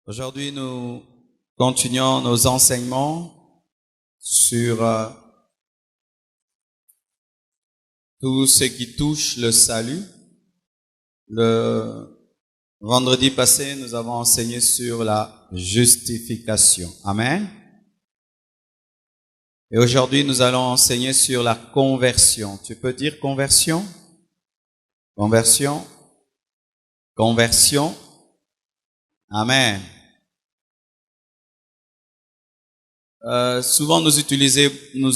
Aujourd'hui, nous continuons nos enseignements sur tout ce qui touche le salut. Le vendredi passé, nous avons enseigné sur la justification. Amen. Et aujourd'hui, nous allons enseigner sur la conversion. Tu peux dire conversion? Conversion? Conversion? Amen. Souvent nous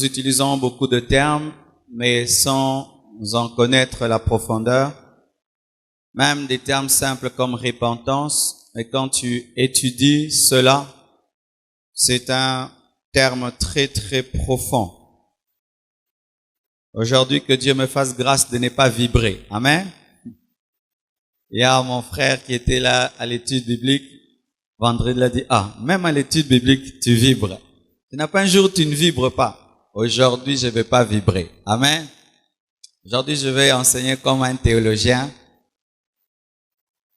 utilisons beaucoup de termes, mais sans en connaître la profondeur. Même des termes simples comme repentance, mais quand tu étudies cela, c'est un terme très très profond. Aujourd'hui, que Dieu me fasse grâce de ne pas vibrer. Amen. Il y a mon frère qui était là à l'étude biblique. Vendredi, il a dit, même à l'étude biblique, tu vibres. Il n'y a pas un jour où tu ne vibres pas. Aujourd'hui, je ne vais pas vibrer. Amen. Aujourd'hui, je vais enseigner comme un théologien.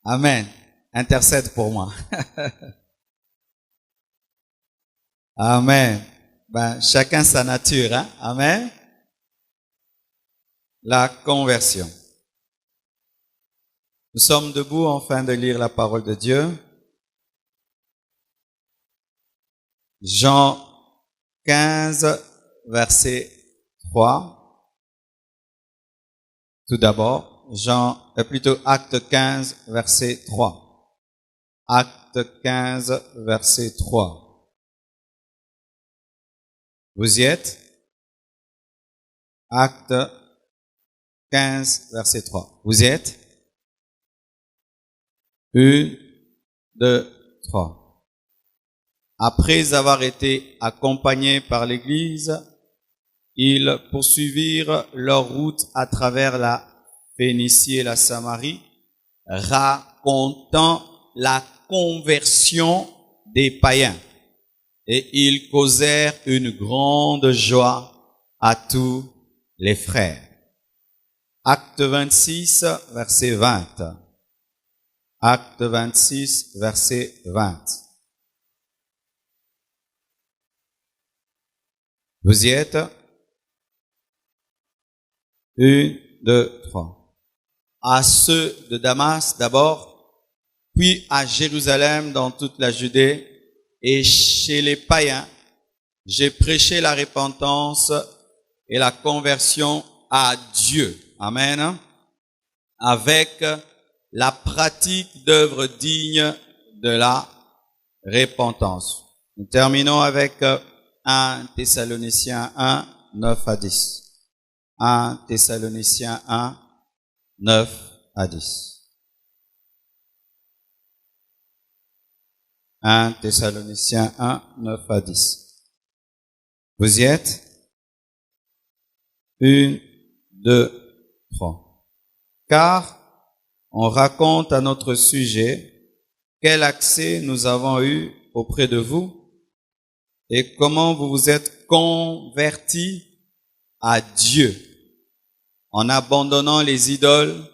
Amen. Intercède pour moi. Amen. Chacun sa nature, hein. Amen. La conversion. Nous sommes debout afin de lire la parole de Dieu. Jean 15, verset 3. Tout d'abord, Acte 15, verset 3. Acte 15, verset 3. Vous y êtes? Acte 15, verset 3. Vous y êtes? 1, 2, 3. Après avoir été accompagnés par l'Église, ils poursuivirent leur route à travers la Phénicie et la Samarie, racontant la conversion des païens. Et ils causèrent une grande joie à tous les frères. Acte 26, verset 20. Acte 26, verset 20. Vous y êtes? 1, 2, 3. À ceux de Damas d'abord, puis à Jérusalem dans toute la Judée, et chez les païens, j'ai prêché la repentance et la conversion à Dieu. Amen. Avec la pratique d'œuvres dignes de la repentance. Nous terminons avec 1 Thessaloniciens 1, 9 à 10. 1 Thessaloniciens 1, 9 à 10. 1 Thessaloniciens 1, 9 à 10. Vous y êtes? 1, 2, 3. Car on raconte à notre sujet quel accès nous avons eu auprès de vous et comment vous vous êtes convertis à Dieu en abandonnant les idoles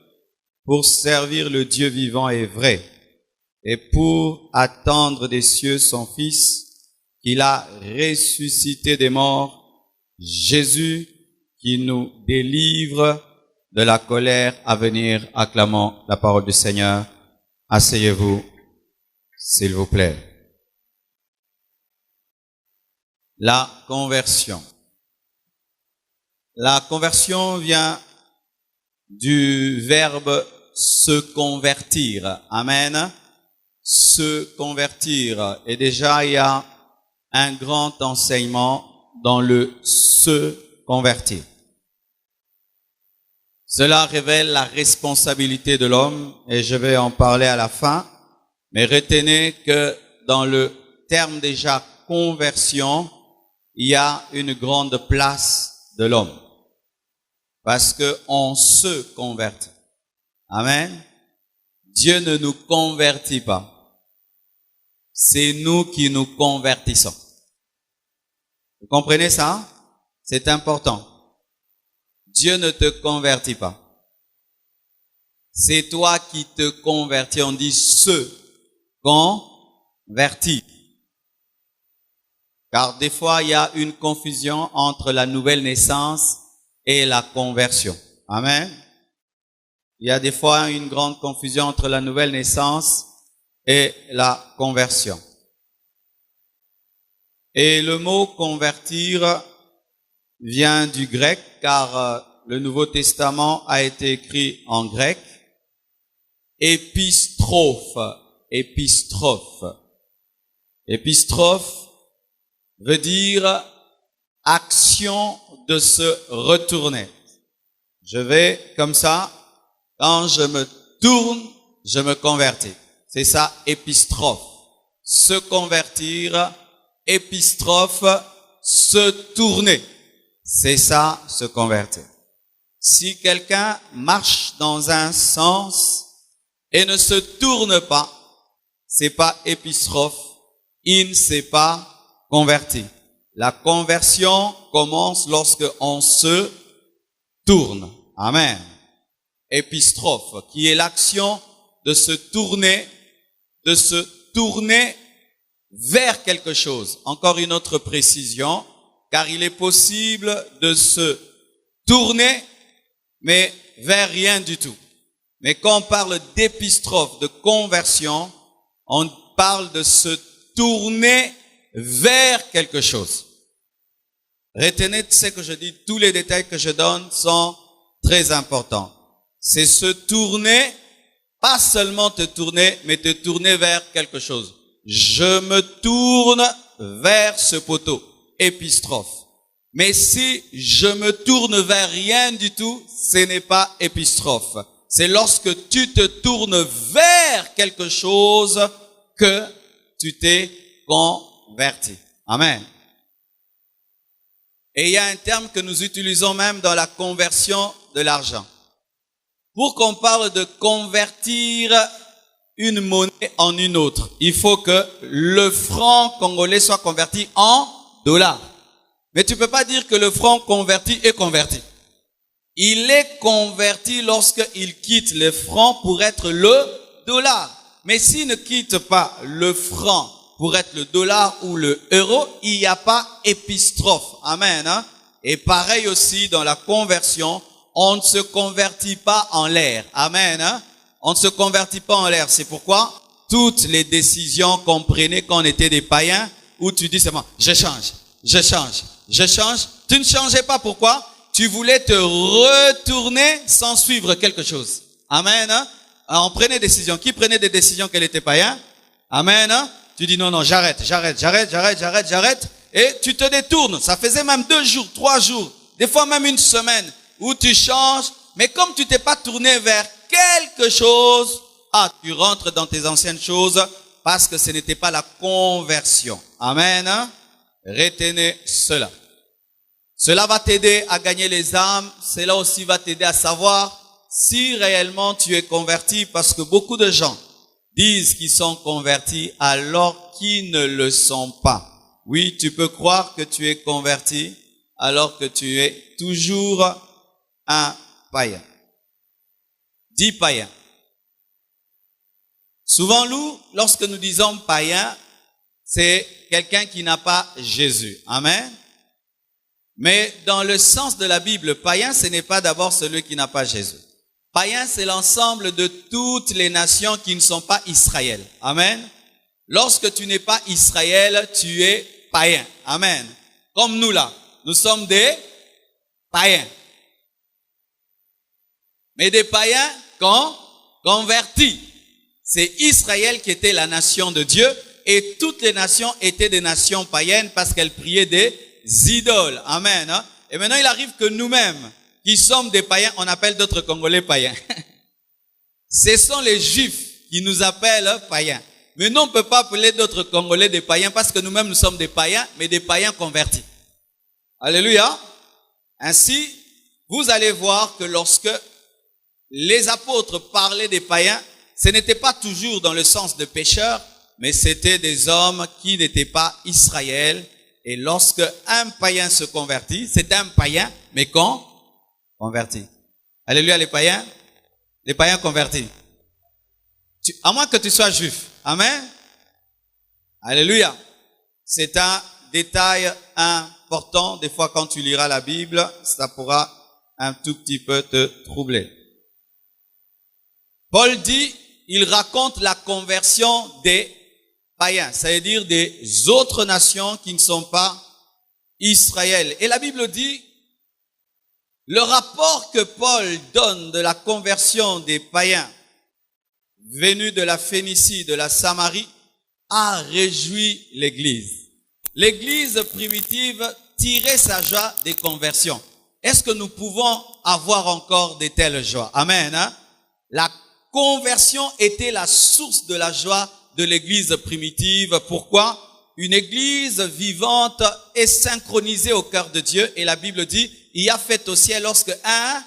pour servir le Dieu vivant et vrai et pour attendre des cieux son Fils qu'il a ressuscité des morts, Jésus qui nous délivre de la colère à venir. Acclamons la parole du Seigneur. Asseyez-vous, s'il vous plaît. La conversion. La conversion vient du verbe se convertir. Amen. Se convertir. Et déjà, il y a un grand enseignement dans le se convertir. Cela révèle la responsabilité de l'homme et je vais en parler à la fin. Mais retenez que dans le terme déjà conversion, il y a une grande place de l'homme. Parce que on se convertit. Amen. Dieu ne nous convertit pas. C'est nous qui nous convertissons. Vous comprenez ça? C'est important. Dieu ne te convertit pas. C'est toi qui te convertis. On dit se convertir. Car des fois, il y a une confusion entre la nouvelle naissance et la conversion. Amen. Il y a des fois une grande confusion entre la nouvelle naissance et la conversion. Et le mot convertir vient du grec, car le Nouveau Testament a été écrit en grec. Épistrophe, épistrophe. Épistrophe veut dire action de se retourner. Je vais comme ça, quand je me tourne, je me convertis. C'est ça, épistrophe. Se convertir, épistrophe, se tourner. C'est ça, se convertir. Si quelqu'un marche dans un sens et ne se tourne pas, c'est pas épistrophe, il ne s'est pas converti. La conversion commence lorsque on se tourne. Amen. Épistrophe, qui est l'action de se tourner vers quelque chose. Encore une autre précision, car il est possible de se tourner, mais vers rien du tout. Mais quand on parle d'épistrophe, de conversion, on parle de se tourner vers quelque chose. Retenez ce que je dis, tous les détails que je donne sont très importants. C'est se tourner, pas seulement te tourner, mais te tourner vers quelque chose. Je me tourne vers ce poteau, épistrophe. Mais si je me tourne vers rien du tout, ce n'est pas épistrophe. C'est lorsque tu te tournes vers quelque chose que tu t'es converti. Amen. Et il y a un terme que nous utilisons même dans la conversion de l'argent. Pour qu'on parle de convertir une monnaie en une autre, il faut que le franc congolais soit converti en dollars. Mais tu peux pas dire que le franc converti est converti. Il est converti lorsqu'il quitte le franc pour être le dollar. Mais s'il ne quitte pas le franc pour être le dollar ou le euro, il n'y a pas épistrophe. Amen. Hein? Et pareil aussi dans la conversion, on ne se convertit pas en l'air. Amen. Hein? On ne se convertit pas en l'air. C'est pourquoi toutes les décisions qu'on prenait quand on était des païens, où tu dis seulement, je change. Tu ne changeais pas. Pourquoi? Tu voulais te retourner sans suivre quelque chose. Amen. Hein? Alors, on prenait des décisions. Qui prenait des décisions qu'elle était païen? Amen. Hein? Tu dis non, j'arrête. Et tu te détournes. Ça faisait même 2 jours, 3 jours, des fois même une semaine où tu changes. Mais comme tu t'es pas tourné vers quelque chose, tu rentres dans tes anciennes choses parce que ce n'était pas la conversion. Amen. Hein? Retenez cela. Cela va t'aider à gagner les âmes. Cela aussi va t'aider à savoir si réellement tu es converti, parce que beaucoup de gens disent qu'ils sont convertis alors qu'ils ne le sont pas. Oui, tu peux croire que tu es converti alors que tu es toujours un païen. Dis païen. Souvent, nous, lorsque nous disons païen, c'est quelqu'un qui n'a pas Jésus. Amen. Mais dans le sens de la Bible, païen, ce n'est pas d'abord celui qui n'a pas Jésus. Païen, c'est l'ensemble de toutes les nations qui ne sont pas Israël. Amen. Lorsque tu n'es pas Israël, tu es païen. Amen. Comme nous là, nous sommes des païens. Mais des païens convertis. C'est Israël qui était la nation de Dieu et toutes les nations étaient des nations païennes parce qu'elles priaient des idoles. Amen. Hein? Et maintenant, il arrive que nous-mêmes, qui sommes des païens, on appelle d'autres Congolais païens. Ce sont les Juifs qui nous appellent païens. Mais nous, on ne peut pas appeler d'autres Congolais des païens parce que nous-mêmes, nous sommes des païens, mais des païens convertis. Alléluia. Ainsi, vous allez voir que lorsque les apôtres parlaient des païens, ce n'était pas toujours dans le sens de pécheurs, mais c'était des hommes qui n'étaient pas Israël. Et lorsque un païen se convertit, c'est un païen, mais converti. Alléluia, les païens convertis. À moins que tu sois juif. Amen. Alléluia. C'est un détail important. Des fois, quand tu liras la Bible, ça pourra un tout petit peu te troubler. Paul dit, il raconte la conversion des païens, c'est-à-dire des autres nations qui ne sont pas Israël. Et la Bible dit, le rapport que Paul donne de la conversion des païens venus de la Phénicie, de la Samarie, a réjoui l'Église. L'Église primitive tirait sa joie des conversions. Est-ce que nous pouvons avoir encore de telles joies? Amen. Hein? La conversion était la source de la joie de l'Église primitive. Pourquoi? Une Église vivante est synchronisée au cœur de Dieu. Et la Bible dit, il y a fête au ciel lorsque un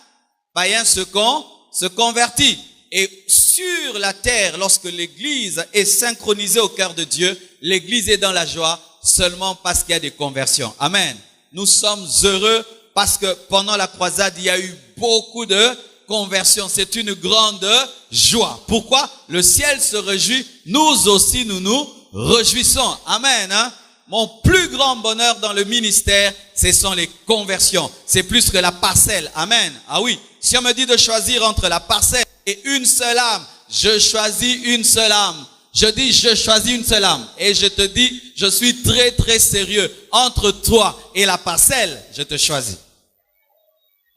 païen se convertit. Et sur la terre, lorsque l'Église est synchronisée au cœur de Dieu, l'Église est dans la joie seulement parce qu'il y a des conversions. Amen. Nous sommes heureux parce que pendant la croisade, il y a eu beaucoup de conversions. C'est une grande joie. Pourquoi? Le ciel se réjouit. Nous aussi, nous nous réjouissons. Amen. Hein? Mon plus grand bonheur dans le ministère, ce sont les conversions. C'est plus que la parcelle. Amen. Ah oui. Si on me dit de choisir entre la parcelle et une seule âme, je choisis une seule âme. Je dis, je choisis une seule âme. Et je te dis, je suis très très sérieux. Entre toi et la parcelle, je te choisis.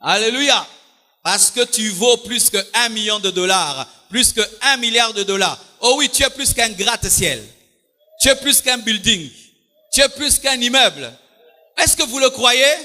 Alléluia. Parce que tu vaux plus que $1 million, plus que $1 milliard. Oh oui, tu es plus qu'un gratte-ciel. Tu es plus qu'un building. Tu es plus qu'un immeuble. Est-ce que vous le croyez?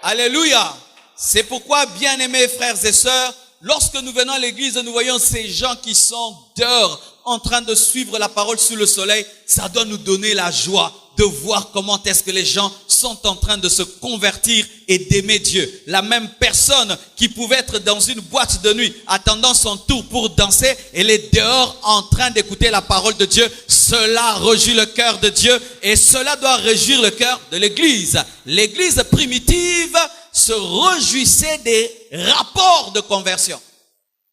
Alléluia. C'est pourquoi, bien-aimés frères et sœurs, lorsque nous venons à l'église, nous voyons ces gens qui sont dehors, en train de suivre la parole sous le soleil. Ça doit nous donner la joie de voir comment est-ce que les gens sont en train de se convertir et d'aimer Dieu. La même personne qui pouvait être dans une boîte de nuit, attendant son tour pour danser, elle est dehors en train d'écouter la parole de Dieu. Cela réjouit le cœur de Dieu et cela doit réjouir le cœur de l'église. L'église primitive se réjouissait des rapports de conversion.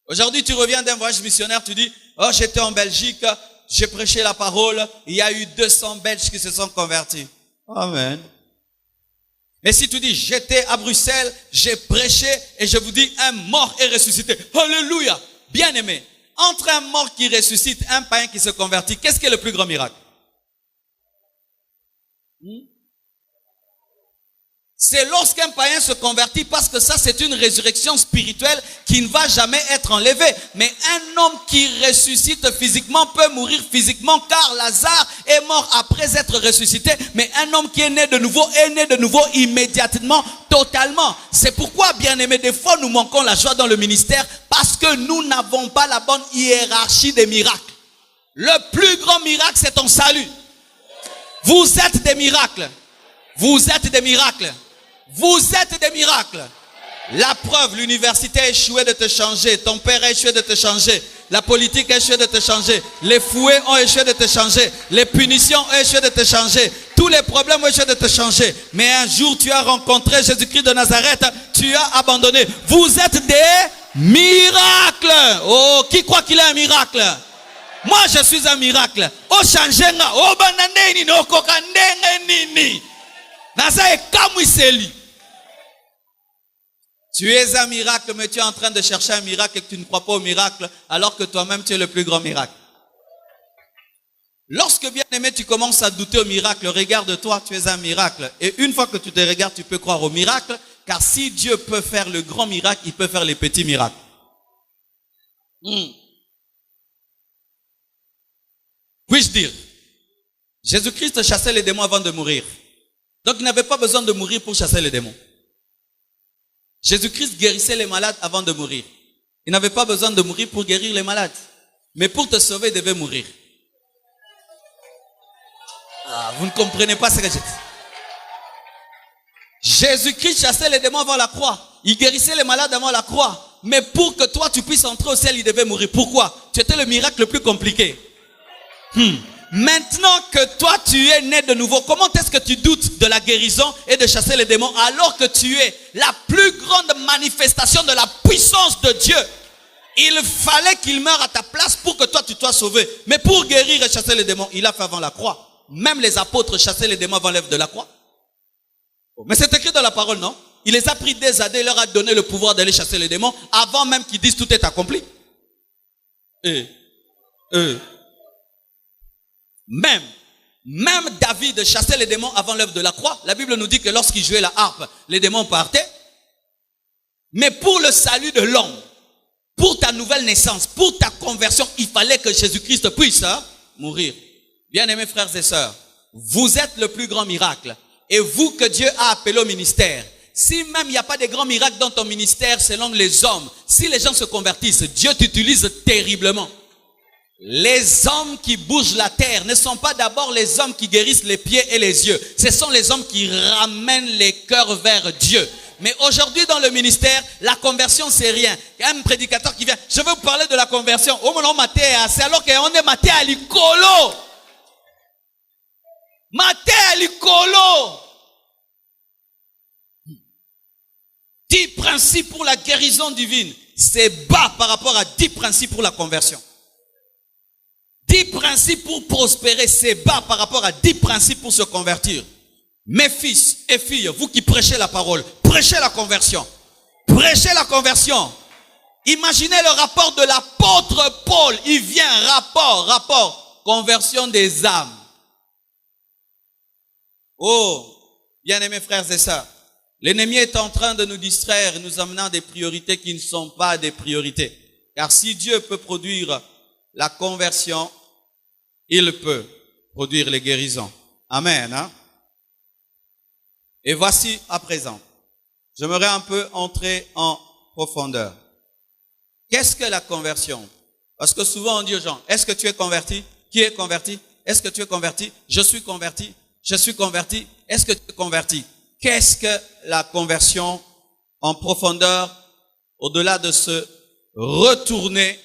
Aujourd'hui, tu reviens d'un voyage missionnaire, tu dis, oh, j'étais en Belgique, j'ai prêché la parole, il y a eu 200 Belges qui se sont convertis. Amen. Mais si tu dis, j'étais à Bruxelles, j'ai prêché et je vous dis, un mort est ressuscité. Alléluia. Bien aimé. Entre un mort qui ressuscite, un païen qui se convertit, qu'est-ce qui est le plus grand miracle? C'est lorsqu'un païen se convertit, parce que ça c'est une résurrection spirituelle qui ne va jamais être enlevée. Mais un homme qui ressuscite physiquement peut mourir physiquement, car Lazare est mort après être ressuscité. Mais un homme qui est né de nouveau immédiatement, totalement. C'est pourquoi, bien aimé, des fois nous manquons la joie dans le ministère, parce que nous n'avons pas la bonne hiérarchie des miracles. Le plus grand miracle, c'est ton salut. Vous êtes des miracles. Vous êtes des miracles. Vous êtes des miracles. La preuve, l'université a échoué de te changer. Ton père a échoué de te changer. La politique a échoué de te changer. Les fouets ont échoué de te changer. Les punitions ont échoué de te changer. Tous les problèmes ont échoué de te changer. Mais un jour, tu as rencontré Jésus-Christ de Nazareth. Tu as abandonné. Vous êtes des miracles. Oh, qui croit qu'il est un miracle? Moi, je suis un miracle. Oh, changenga. Oh, bananeni no kokandenge. Tu es un miracle, mais tu es en train de chercher un miracle et que tu ne crois pas au miracle, alors que toi-même tu es le plus grand miracle. Lorsque, bien aimé, tu commences à douter au miracle, regarde-toi, tu es un miracle. Et une fois que tu te regardes, tu peux croire au miracle, car si Dieu peut faire le grand miracle, il peut faire les petits miracles. Puis-je dire, Jésus-Christ chassait les démons avant de mourir. Donc il n'avait pas besoin de mourir pour chasser les démons. Jésus-Christ guérissait les malades avant de mourir. Il n'avait pas besoin de mourir pour guérir les malades. Mais pour te sauver, il devait mourir. Ah, vous ne comprenez pas ce que je dis. Jésus-Christ chassait les démons avant la croix. Il guérissait les malades avant la croix. Mais pour que toi tu puisses entrer au ciel, il devait mourir. Pourquoi? Tu étais le miracle le plus compliqué. Maintenant que toi tu es né de nouveau, comment est-ce que tu doutes de la guérison et de chasser les démons alors que tu es la plus grande manifestation de la puissance de Dieu? il fallait qu'il meure à ta place pour que toi tu sois sauvé. Mais pour guérir et chasser les démons, il a fait avant la croix. Même les apôtres chassaient les démons avant l'œuvre de la croix. Mais c'est écrit dans la parole, non? Il les a pris des années, il leur a donné le pouvoir d'aller chasser les démons avant même qu'ils disent tout est accompli. Même David chassait les démons avant l'œuvre de la croix. La Bible nous dit que lorsqu'il jouait la harpe, les démons partaient. Mais pour le salut de l'homme, pour ta nouvelle naissance, pour ta conversion, il fallait que Jésus-Christ puisse mourir. Bien-aimés frères et sœurs, vous êtes le plus grand miracle. Et vous que Dieu a appelé au ministère, si même il n'y a pas de grands miracles dans ton ministère selon les hommes, si les gens se convertissent, Dieu t'utilise terriblement. Les hommes qui bougent la terre ne sont pas d'abord les hommes qui guérissent les pieds et les yeux. Ce sont les hommes qui ramènent les cœurs vers Dieu. Mais aujourd'hui dans le ministère, la conversion c'est rien. Il y a un prédicateur qui vient, je veux vous parler de la conversion. Oh mon maté, c'est alors qu'on est maté à l'icolo. Maté à l'icolo. 10 principes pour la guérison divine. C'est bas par rapport à 10 principes pour la conversion. 10 principes pour prospérer, c'est bas par rapport à 10 principes pour se convertir. Mes fils et filles, vous qui prêchez la parole, prêchez la conversion. Prêchez la conversion. Imaginez le rapport de l'apôtre Paul. Il vient, rapport, conversion des âmes. Oh, bien-aimés frères et sœurs, l'ennemi est en train de nous distraire et nous amenant à des priorités qui ne sont pas des priorités. Car si Dieu peut produire la conversion, il peut produire les guérisons. Amen. Hein? Et voici à présent, j'aimerais un peu entrer en profondeur. Qu'est-ce que la conversion? Parce que souvent on dit aux gens, est-ce que tu es converti? Qui est converti? Est-ce que tu es converti? Je suis converti. Je suis converti. Est-ce que tu es converti? Qu'est-ce que la conversion en profondeur, au-delà de se retourner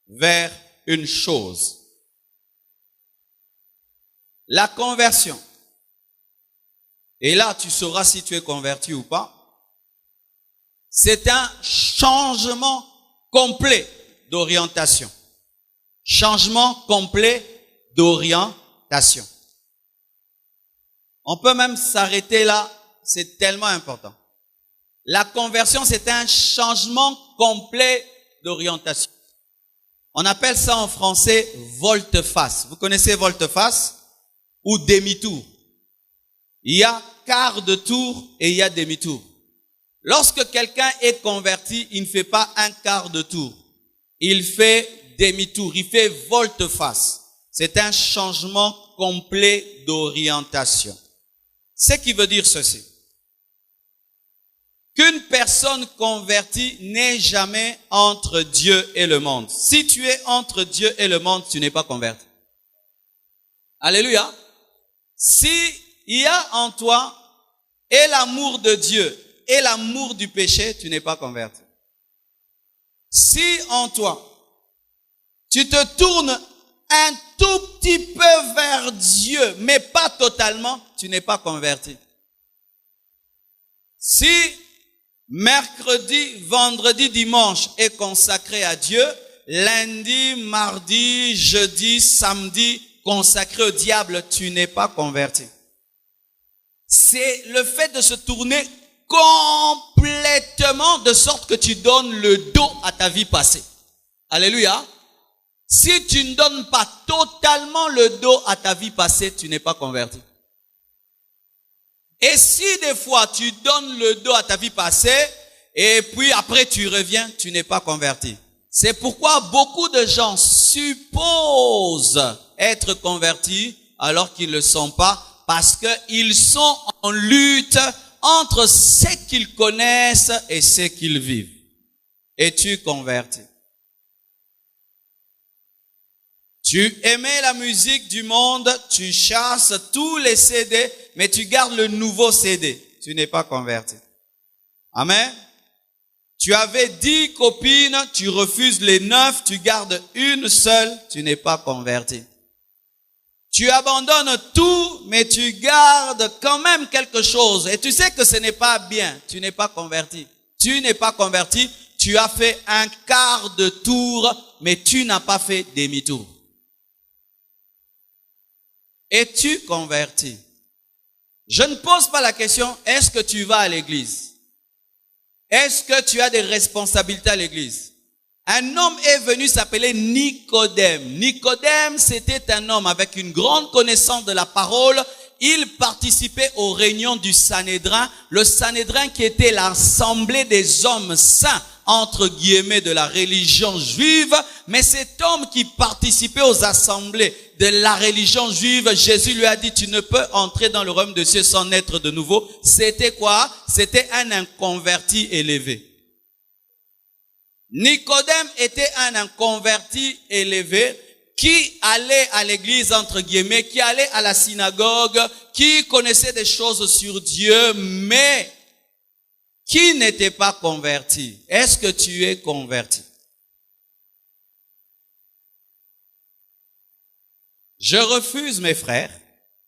vers une chose? La conversion. Et là, tu sauras si tu es converti ou pas. C'est un changement complet d'orientation. Changement complet d'orientation. On peut même s'arrêter là, c'est tellement important. La conversion, c'est un changement complet d'orientation. On appelle ça en français volte-face. Vous connaissez volte-face ou demi-tour? Il y a quart de tour et il y a demi-tour. Lorsque quelqu'un est converti, il ne fait pas un quart de tour. Il fait demi-tour, il fait volte-face. C'est un changement complet d'orientation. Ce qui veut dire ceci. Qu'une personne convertie n'est jamais entre Dieu et le monde. Si tu es entre Dieu et le monde, tu n'es pas converti. Alléluia. Si il y a en toi et l'amour de Dieu et l'amour du péché, tu n'es pas converti. Si en toi, tu te tournes un tout petit peu vers Dieu, mais pas totalement, tu n'es pas converti. Si mercredi, vendredi, dimanche est consacré à Dieu, lundi, mardi, jeudi, samedi, consacré au diable, tu n'es pas converti. C'est le fait de se tourner complètement de sorte que tu donnes le dos à ta vie passée. Alléluia. Si tu ne donnes pas totalement le dos à ta vie passée, tu n'es pas converti. Et si des fois tu donnes le dos à ta vie passée et puis après tu reviens, tu n'es pas converti. C'est pourquoi beaucoup de gens supposent être convertis alors qu'ils ne le sont pas, parce qu'ils sont en lutte entre ce qu'ils connaissent et ce qu'ils vivent. Es-tu converti? Tu aimais la musique du monde, tu chasses tous les CD, mais tu gardes le nouveau CD. Tu n'es pas converti. Amen. Tu avais 10 copines, tu refuses les 9, tu gardes une seule, tu n'es pas converti. Tu abandonnes tout, mais tu gardes quand même quelque chose. Et tu sais que ce n'est pas bien, tu n'es pas converti. Tu n'es pas converti, tu tu as fait un quart de tour, mais tu n'as pas fait demi-tour. Es-tu converti? Je ne pose pas la question, est-ce que tu vas à l'église? Est-ce que tu as des responsabilités à l'église? Un homme est venu s'appeler Nicodème. Nicodème, c'était un homme avec une grande connaissance de la parole. Il participait aux réunions du Sanhédrin. Le Sanhédrin qui était l'assemblée des hommes saints, entre guillemets, de la religion juive. Mais cet homme qui participait aux assemblées de la religion juive, Jésus lui a dit, tu ne peux entrer dans le royaume de Dieu sans naître de nouveau. C'était quoi? C'était un inconverti élevé. Nicodème était un inconverti élevé qui allait à l'église, entre guillemets, qui allait à la synagogue, qui connaissait des choses sur Dieu, mais qui n'était pas converti. Est-ce que tu es converti? Je refuse, mes frères,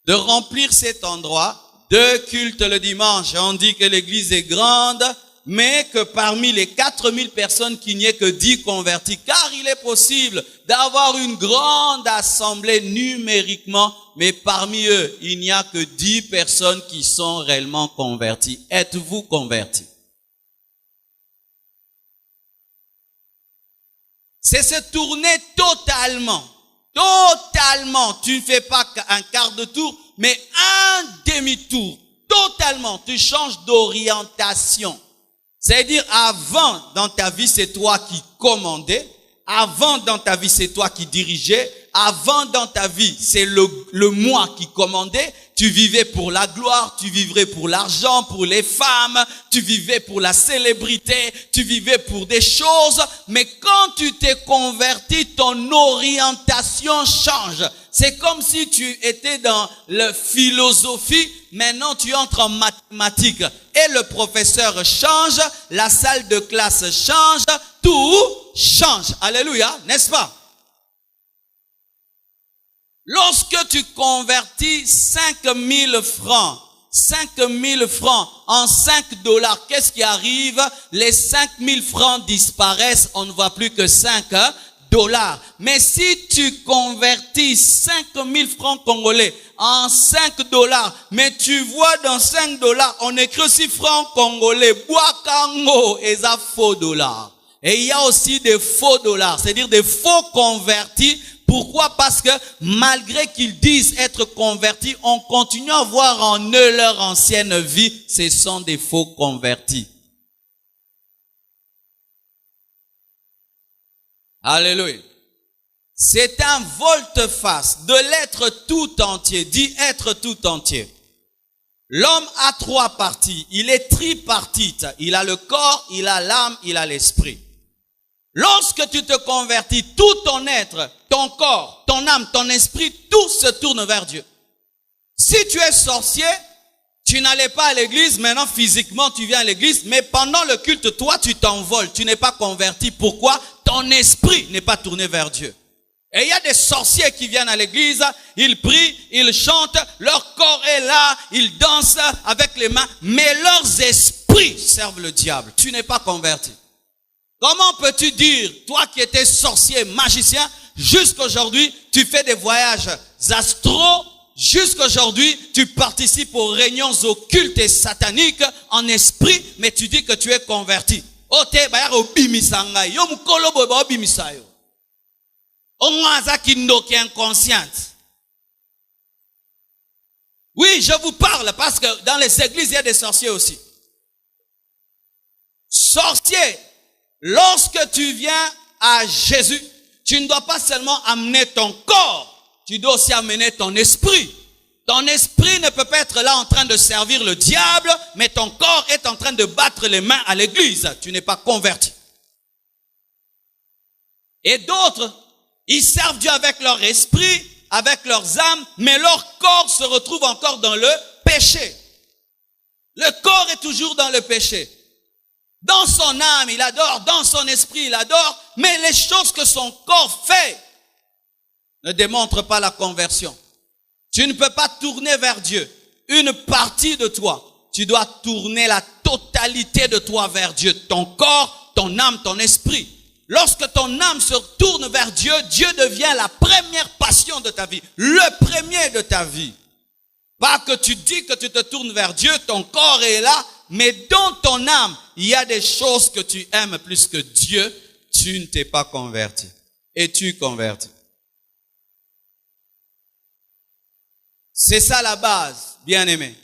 de remplir cet endroit de culte le dimanche. On dit que l'église est grande, mais que parmi les 4000 personnes, qu'il n'y ait que 10 convertis. Car il est possible d'avoir une grande assemblée numériquement, mais parmi eux, il n'y a que 10 personnes qui sont réellement converties. Êtes-vous convertis? C'est se tourner totalement. Totalement. Tu ne fais pas un quart de tour, mais un demi-tour. Totalement. Tu changes d'orientation. C'est-à-dire, avant, dans ta vie, c'est toi qui commandais. Avant, dans ta vie, c'est toi qui dirigeais. Avant, dans ta vie, c'est le moi qui commandait. Tu vivais pour la gloire, tu vivrais pour l'argent, pour les femmes, tu vivais pour la célébrité, tu vivais pour des choses. Mais quand tu t'es converti, ton orientation change. C'est comme si tu étais dans la philosophie, maintenant tu entres en mathématiques. Et le professeur change, la salle de classe change, tout change. Alléluia, n'est-ce pas? Lorsque tu convertis 5000 francs en 5 dollars, qu'est-ce qui arrive? Les 5000 francs disparaissent, on ne voit plus que 5 dollars. Mais si tu convertis 5000 francs congolais en 5 dollars, mais tu vois dans 5 dollars, on écrit aussi francs congolais, Boakango, et ça faux dollars. Et il y a aussi des faux dollars, c'est-à-dire des faux convertis. Pourquoi? Parce que malgré qu'ils disent être convertis, on continue à voir en eux leur ancienne vie. Ce sont des faux convertis. Alléluia. C'est un volte-face de l'être tout entier. Dit être tout entier. L'homme a 3 parties. Il est tripartite. Il a le corps, il a l'âme, il a l'esprit. Lorsque tu te convertis, tout ton être, ton corps, ton âme, ton esprit, tout se tourne vers Dieu. Si tu es sorcier, tu n'allais pas à l'église, maintenant physiquement tu viens à l'église, mais pendant le culte, toi tu t'envoles, tu n'es pas converti. Pourquoi? Ton esprit n'est pas tourné vers Dieu. Et il y a des sorciers qui viennent à l'église, ils prient, ils chantent, leur corps est là, ils dansent avec les mains, mais leurs esprits servent le diable. Tu n'es pas converti. Comment peux-tu dire, toi qui étais sorcier, magicien, jusqu'aujourd'hui, tu fais des voyages astro, jusqu'aujourd'hui, tu participes aux réunions occultes et sataniques en esprit, mais tu dis que tu es converti. Oui, je vous parle parce que dans les églises, il y a des sorciers aussi. Sorcier. Lorsque tu viens à Jésus, tu ne dois pas seulement amener ton corps, tu dois aussi amener ton esprit. Ton esprit ne peut pas être là en train de servir le diable, mais ton corps est en train de battre les mains à l'église. Tu n'es pas converti. Et d'autres, ils servent Dieu avec leur esprit, avec leurs âmes, mais leur corps se retrouve encore dans le péché. Le corps est toujours dans le péché. Dans son âme, il adore. Dans son esprit, il adore. Mais les choses que son corps fait ne démontrent pas la conversion. Tu ne peux pas tourner vers Dieu. Une partie de toi. Tu dois tourner la totalité de toi vers Dieu. Ton corps, ton âme, ton esprit. Lorsque ton âme se tourne vers Dieu, Dieu devient la première passion de ta vie, le premier de ta vie. Pas que tu dis que tu te tournes vers Dieu, ton corps est là, mais dans ton âme, il y a des choses que tu aimes plus que Dieu, tu ne t'es pas converti. Et tu convertis. C'est ça la base, bien-aimé.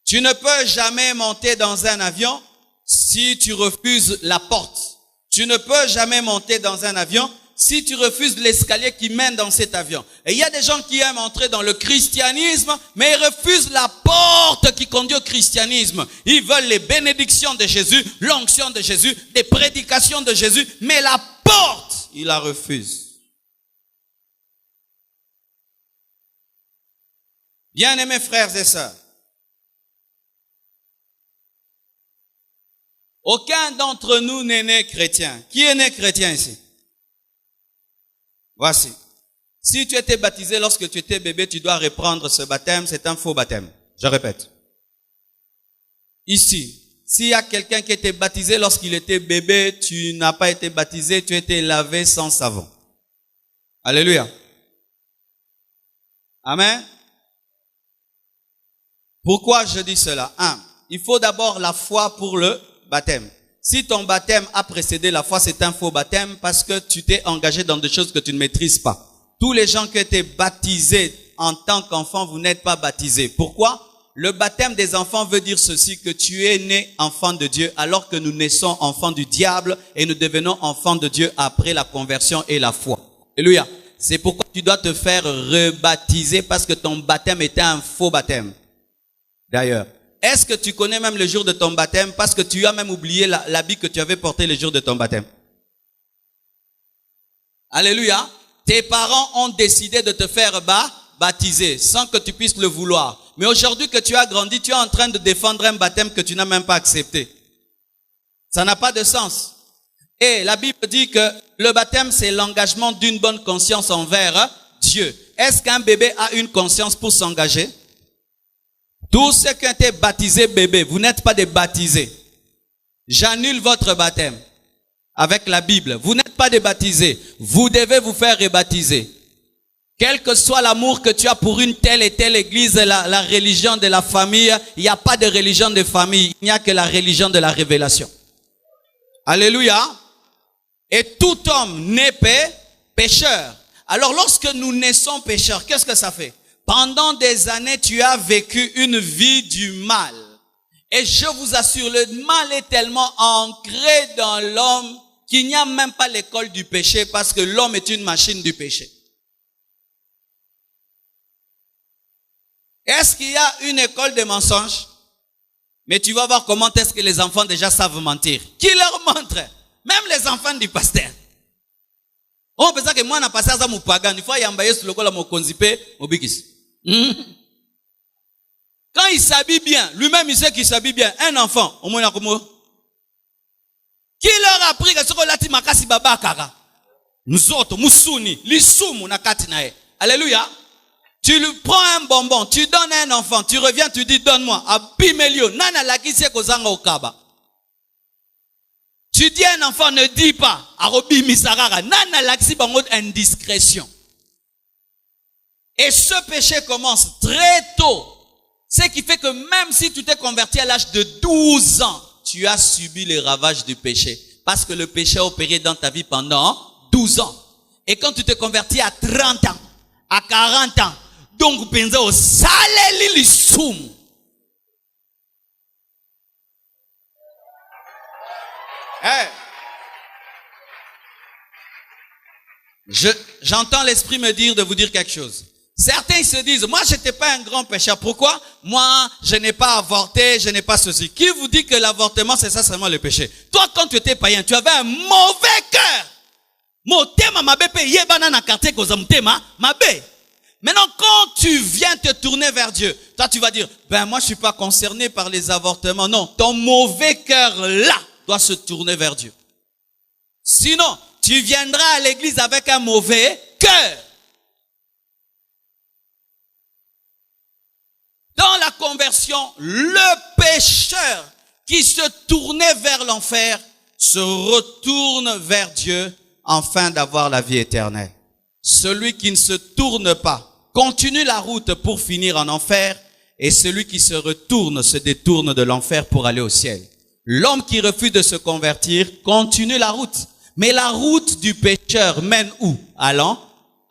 Tu ne peux jamais monter dans un avion si tu refuses la porte. Tu ne peux jamais monter dans un avion si tu refuses l'escalier qui mène dans cet avion. Et il y a des gens qui aiment entrer dans le christianisme, mais ils refusent la porte qui conduit au christianisme. Ils veulent les bénédictions de Jésus, l'onction de Jésus, les prédications de Jésus, mais la porte, ils la refusent. Bien-aimés frères et sœurs, aucun d'entre nous n'est né chrétien. Qui est né chrétien ici? Voici. Si tu étais baptisé lorsque tu étais bébé, tu dois reprendre ce baptême. C'est un faux baptême. Je répète. Ici, s'il y a quelqu'un qui était baptisé lorsqu'il était bébé, tu n'as pas été baptisé, tu étais lavé sans savon. Alléluia. Amen. Pourquoi je dis cela? Il faut d'abord la foi pour le baptême. Si ton baptême a précédé la foi, c'est un faux baptême parce que tu t'es engagé dans des choses que tu ne maîtrises pas. Tous les gens qui ont été baptisés en tant qu'enfants, vous n'êtes pas baptisés. Pourquoi? Le baptême des enfants veut dire ceci, que tu es né enfant de Dieu alors que nous naissons enfants du diable et nous devenons enfants de Dieu après la conversion et la foi. Alléluia. C'est pourquoi tu dois te faire rebaptiser parce que ton baptême était un faux baptême. D'ailleurs, est-ce que tu connais même le jour de ton baptême parce que tu as même oublié l'habit que tu avais porté le jour de ton baptême? Alléluia. Tes parents ont décidé de te faire baptiser sans que tu puisses le vouloir. Mais aujourd'hui que tu as grandi, tu es en train de défendre un baptême que tu n'as même pas accepté. Ça n'a pas de sens. Et la Bible dit que le baptême, c'est l'engagement d'une bonne conscience envers Dieu. Est-ce qu'un bébé a une conscience pour s'engager? Tous ceux qui ont été baptisés bébés, vous n'êtes pas des baptisés. J'annule votre baptême avec la Bible. Vous n'êtes pas des baptisés. Vous devez vous faire rebaptiser. Quel que soit l'amour que tu as pour une telle et telle église, la religion de la famille, il n'y a pas de religion de famille. Il n'y a que la religion de la révélation. Alléluia. Et tout homme naît pécheur. Alors lorsque nous naissons pécheurs, qu'est-ce que ça fait? Pendant des années, tu as vécu une vie du mal. Et je vous assure, le mal est tellement ancré dans l'homme qu'il n'y a même pas l'école du péché parce que l'homme est une machine du péché. Est-ce qu'il y a une école de mensonges? Mais tu vas voir comment est-ce que les enfants déjà savent mentir. Qui leur montre? Même les enfants du pasteur. On peut dire que moi, je suis pasteur dans pagan. Il faut y envoyer sur le col à mon conzipé, mon bikis. Quand il s'habille bien, lui-même il sait qu'il s'habille bien. Un enfant, au moins comment? Qui leur a appris que ce qu'on l'a dit makasi baba kaka? Nous autres, musuni, l'isumu na katinae. Alléluia. Tu lui prends un bonbon, tu donnes à un enfant, tu reviens, tu dis donne-moi. Abimelio, nana lakise kozanga okaba. Tu dis à un enfant, ne dis pas. Arobi misarara, nana laksi bango indiscrétion. Et ce péché commence très tôt. Ce qui fait que même si tu t'es converti à l'âge de 12 ans, tu as subi les ravages du péché. Parce que le péché a opéré dans ta vie pendant 12 ans. Et quand tu te convertis à 30 ans, à 40 ans, donc penza au saleli lisum. J'entends l'esprit me dire de vous dire quelque chose. Certains se disent, moi je n'étais pas un grand pécheur. Pourquoi? Moi, je n'ai pas avorté, je n'ai pas ceci. Qui vous dit que l'avortement, c'est ça seulement le péché? Toi, quand tu étais païen, tu avais un mauvais cœur. Motema mabe pe yebana na quartier koza motema mabe. Maintenant, quand tu viens te tourner vers Dieu, toi tu vas dire, ben moi je suis pas concerné par les avortements. Non, ton mauvais cœur là doit se tourner vers Dieu. Sinon, tu viendras à l'église avec un mauvais cœur. Dans la conversion, le pécheur qui se tournait vers l'enfer se retourne vers Dieu afin d'avoir la vie éternelle. Celui qui ne se tourne pas continue la route pour finir en enfer, et celui qui se retourne se détourne de l'enfer pour aller au ciel. L'homme qui refuse de se convertir continue la route. Mais la route du pécheur mène où? À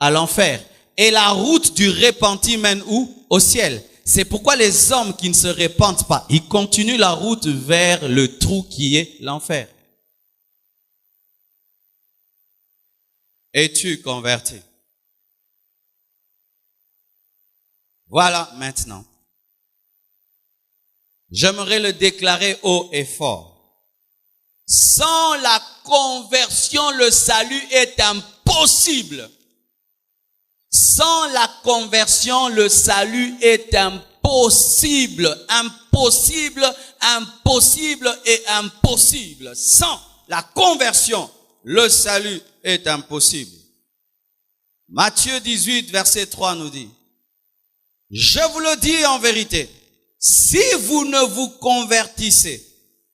l'enfer. Et la route du repenti mène où? Au ciel. C'est pourquoi les hommes qui ne se repentent pas, ils continuent la route vers le trou qui est l'enfer. Es-tu converti? Voilà maintenant. J'aimerais le déclarer haut et fort. Sans la conversion, le salut est impossible. Sans la conversion, le salut est impossible. Impossible, impossible et impossible. Sans la conversion, le salut est impossible. Matthieu 18, verset 3 nous dit, « Je vous le dis en vérité, si vous ne vous convertissez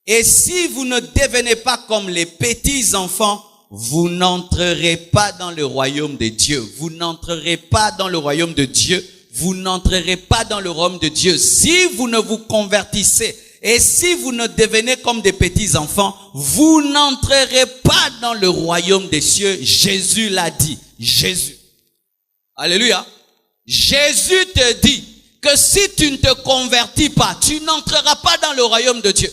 et si vous ne devenez pas comme les petits enfants, vous n'entrerez pas dans le royaume de Dieu. Vous n'entrerez pas dans le royaume de Dieu. Vous n'entrerez pas dans le royaume de Dieu. Si vous ne vous convertissez et si vous ne devenez comme des petits enfants, vous n'entrerez pas dans le royaume des cieux. Jésus l'a dit. Jésus. Alléluia. Jésus te dit que si tu ne te convertis pas, tu n'entreras pas dans le royaume de Dieu.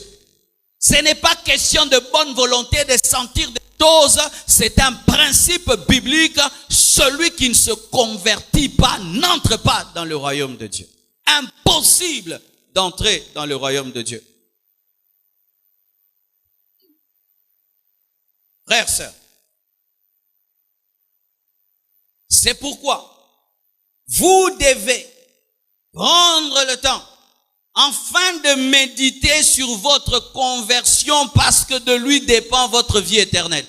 Ce n'est pas question de bonne volonté, de sentir des choses. C'est un principe biblique. Celui qui ne se convertit pas n'entre pas dans le royaume de Dieu. Impossible d'entrer dans le royaume de Dieu. Frères, sœurs, c'est pourquoi vous devez prendre le temps afin de méditer sur votre conversion parce que de lui dépend votre vie éternelle.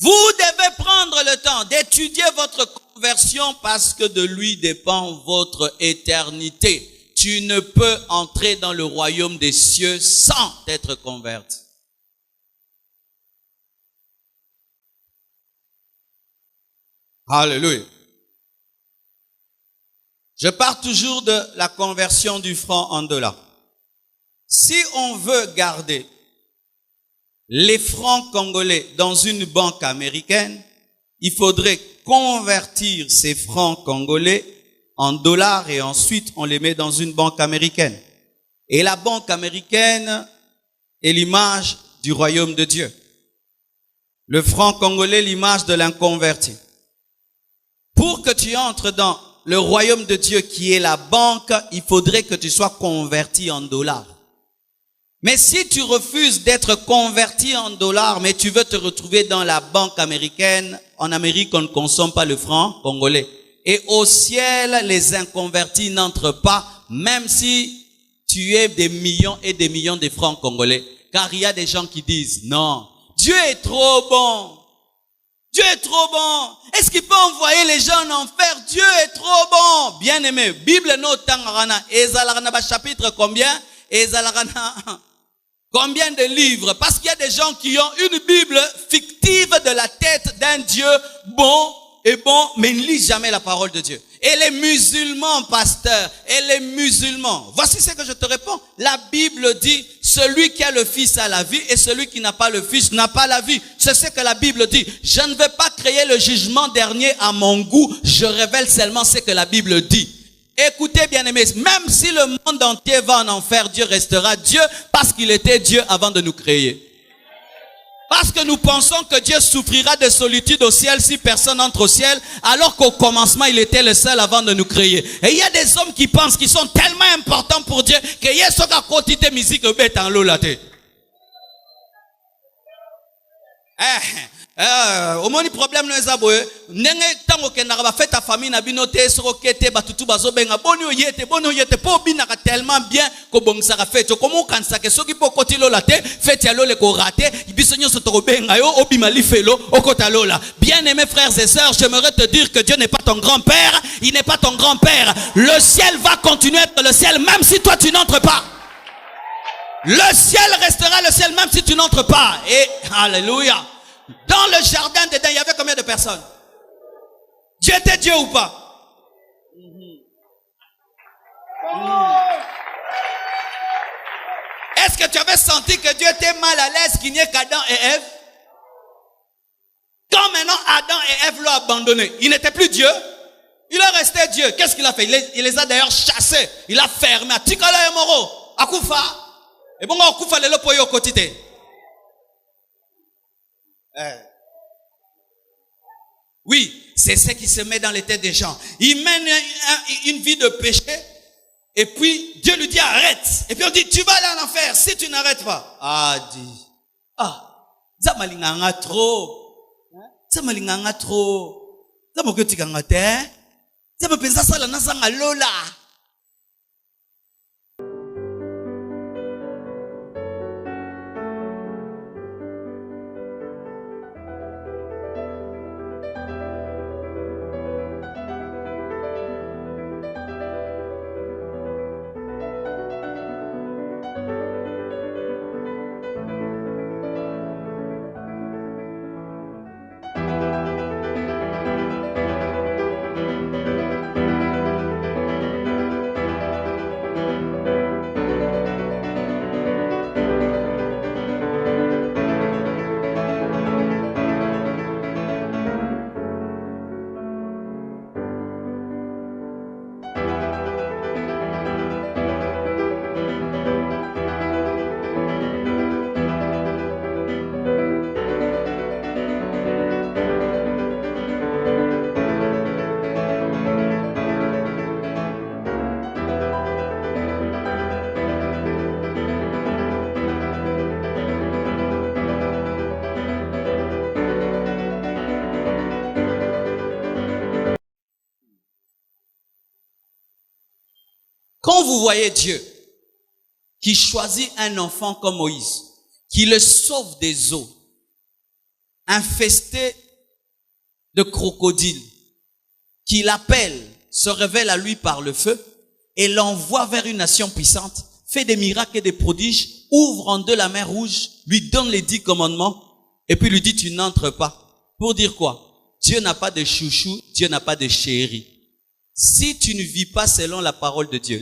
Vous devez prendre le temps d'étudier votre conversion parce que de lui dépend votre éternité. Tu ne peux entrer dans le royaume des cieux sans être converti. Alléluia. Je parle toujours de la conversion du franc en dollars. Si on veut garder les francs congolais dans une banque américaine, il faudrait convertir ces francs congolais en dollars et ensuite on les met dans une banque américaine. Et la banque américaine est l'image du royaume de Dieu. Le franc congolais, l'image de l'inconverti. Pour que tu entres dans le royaume de Dieu qui est la banque, il faudrait que tu sois converti en dollars. Mais si tu refuses d'être converti en dollars, mais tu veux te retrouver dans la banque américaine, en Amérique, on ne consomme pas le franc congolais. Et au ciel, les inconvertis n'entrent pas, même si tu es des millions et des millions de francs congolais. Car il y a des gens qui disent, non, Dieu est trop bon. Dieu est trop bon. Est-ce qu'il peut envoyer les gens en enfer? Dieu est trop bon. Bien aimé, Bible no tangarana, ezalarana chapitre combien? Ezalarana combien de livres? Parce qu'il y a des gens qui ont une Bible fictive de la tête d'un Dieu bon et bon, mais ne lisent jamais la parole de Dieu. Et les musulmans, pasteur, et les musulmans, voici ce que je te réponds. La Bible dit, celui qui a le Fils a la vie et celui qui n'a pas le Fils n'a pas la vie. C'est ce que la Bible dit. Je ne vais pas créer le jugement dernier à mon goût, je révèle seulement ce que la Bible dit. Écoutez bien aimés, même si le monde entier va en enfer, Dieu restera Dieu parce qu'il était Dieu avant de nous créer. Parce que nous pensons que Dieu souffrira de solitude au ciel si personne n'entre au ciel, alors qu'au commencement, il était le seul avant de nous créer. Et il y a des hommes qui pensent qu'ils sont tellement importants pour Dieu que y a ce qu'à côté musique en l'eau la tête. Au moins, le problème n'est pas bon. Nenge tango kenara ba fête ta famille na binote soko kete batutu bazobenga boni oyete po binaka tellement bien ko bongsaka fête komo kanisa ke soki po kotilo la te fête ya lole ko raté bisonyo so to benga yo obima lifelo okota lola. Bien-aimés frères et sœurs, j'aimerais te dire que Dieu n'est pas ton grand-père, il n'est pas ton grand-père. Le ciel va continuer à être le ciel même si toi tu n'entres pas. Le ciel restera le ciel même si tu n'entres pas. Et alléluia. Dans le jardin d'Éden, il y avait combien de personnes? Dieu était Dieu ou pas? Est-ce que tu avais senti que Dieu était mal à l'aise qu'il n'y ait qu'Adam et Ève? Quand maintenant Adam et Ève l'ont abandonné, il n'était plus Dieu, il est resté Dieu. Qu'est-ce qu'il a fait? Il les a d'ailleurs chassés, il a fermé. Tikala et Moro, Akufa. Et bon, Akufa le lopoyo kotite. Oui, c'est ce qui se met dans les têtes des gens. Il mène une vie de péché. Et puis, Dieu lui dit, arrête. Et puis on dit, tu vas aller en enfer si tu n'arrêtes pas. Ah, dit. Zamalinganga trop. Zamalinganga trop. Zamokotikanga te. Zamapenza sala nasanga lola. Quand vous voyez Dieu qui choisit un enfant comme Moïse, qui le sauve des eaux infestées de crocodiles, qui l'appelle, se révèle à lui par le feu et l'envoie vers une nation puissante, fait des miracles et des prodiges, ouvre en deux la mer Rouge, lui donne les 10 commandements et puis lui dit tu n'entres pas. Pour dire quoi? Dieu n'a pas de chouchou, Dieu n'a pas de chéri. Si tu ne vis pas selon la parole de Dieu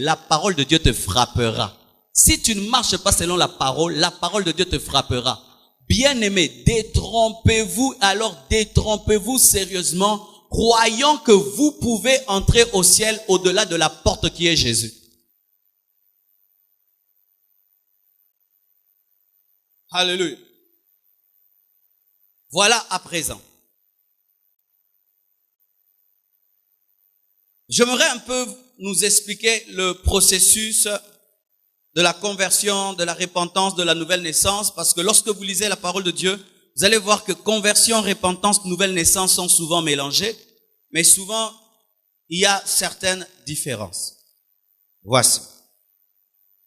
te frappera. Si tu ne marches pas selon la parole de Dieu te frappera. Bien-aimés, détrompez-vous sérieusement, croyant que vous pouvez entrer au ciel au-delà de la porte qui est Jésus. Alléluia. Voilà à présent. J'aimerais un peu nous expliquer le processus de la conversion, de la repentance, de la nouvelle naissance, parce que lorsque vous lisez la parole de Dieu, vous allez voir que conversion, repentance, nouvelle naissance sont souvent mélangées, mais souvent, il y a certaines différences. Voici.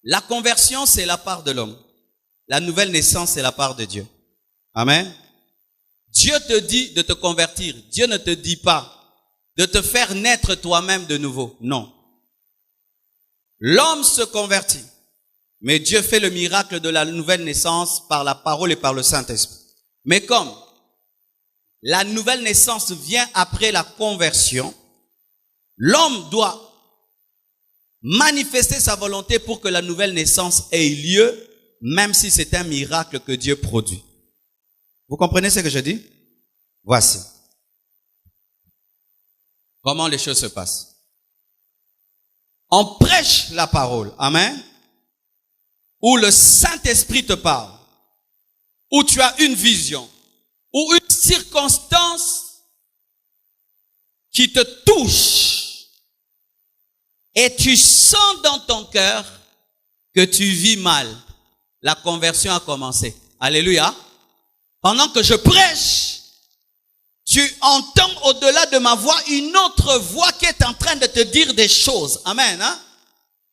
La conversion, c'est la part de l'homme. La nouvelle naissance, c'est la part de Dieu. Amen. Dieu te dit de te convertir. Dieu ne te dit pas de te faire naître toi-même de nouveau. Non. L'homme se convertit. Mais Dieu fait le miracle de la nouvelle naissance par la parole et par le Saint-Esprit. Mais comme la nouvelle naissance vient après la conversion, l'homme doit manifester sa volonté pour que la nouvelle naissance ait lieu, même si c'est un miracle que Dieu produit. Vous comprenez ce que je dis? Voici comment les choses se passent. On prêche la parole. Amen. Où le Saint-Esprit te parle. Où tu as une vision. Ou une circonstance qui te touche. Et tu sens dans ton cœur que tu vis mal. La conversion a commencé. Alléluia. Pendant que je prêche, tu entends au-delà de ma voix une autre voix qui est en train de te dire des choses. Amen. Hein?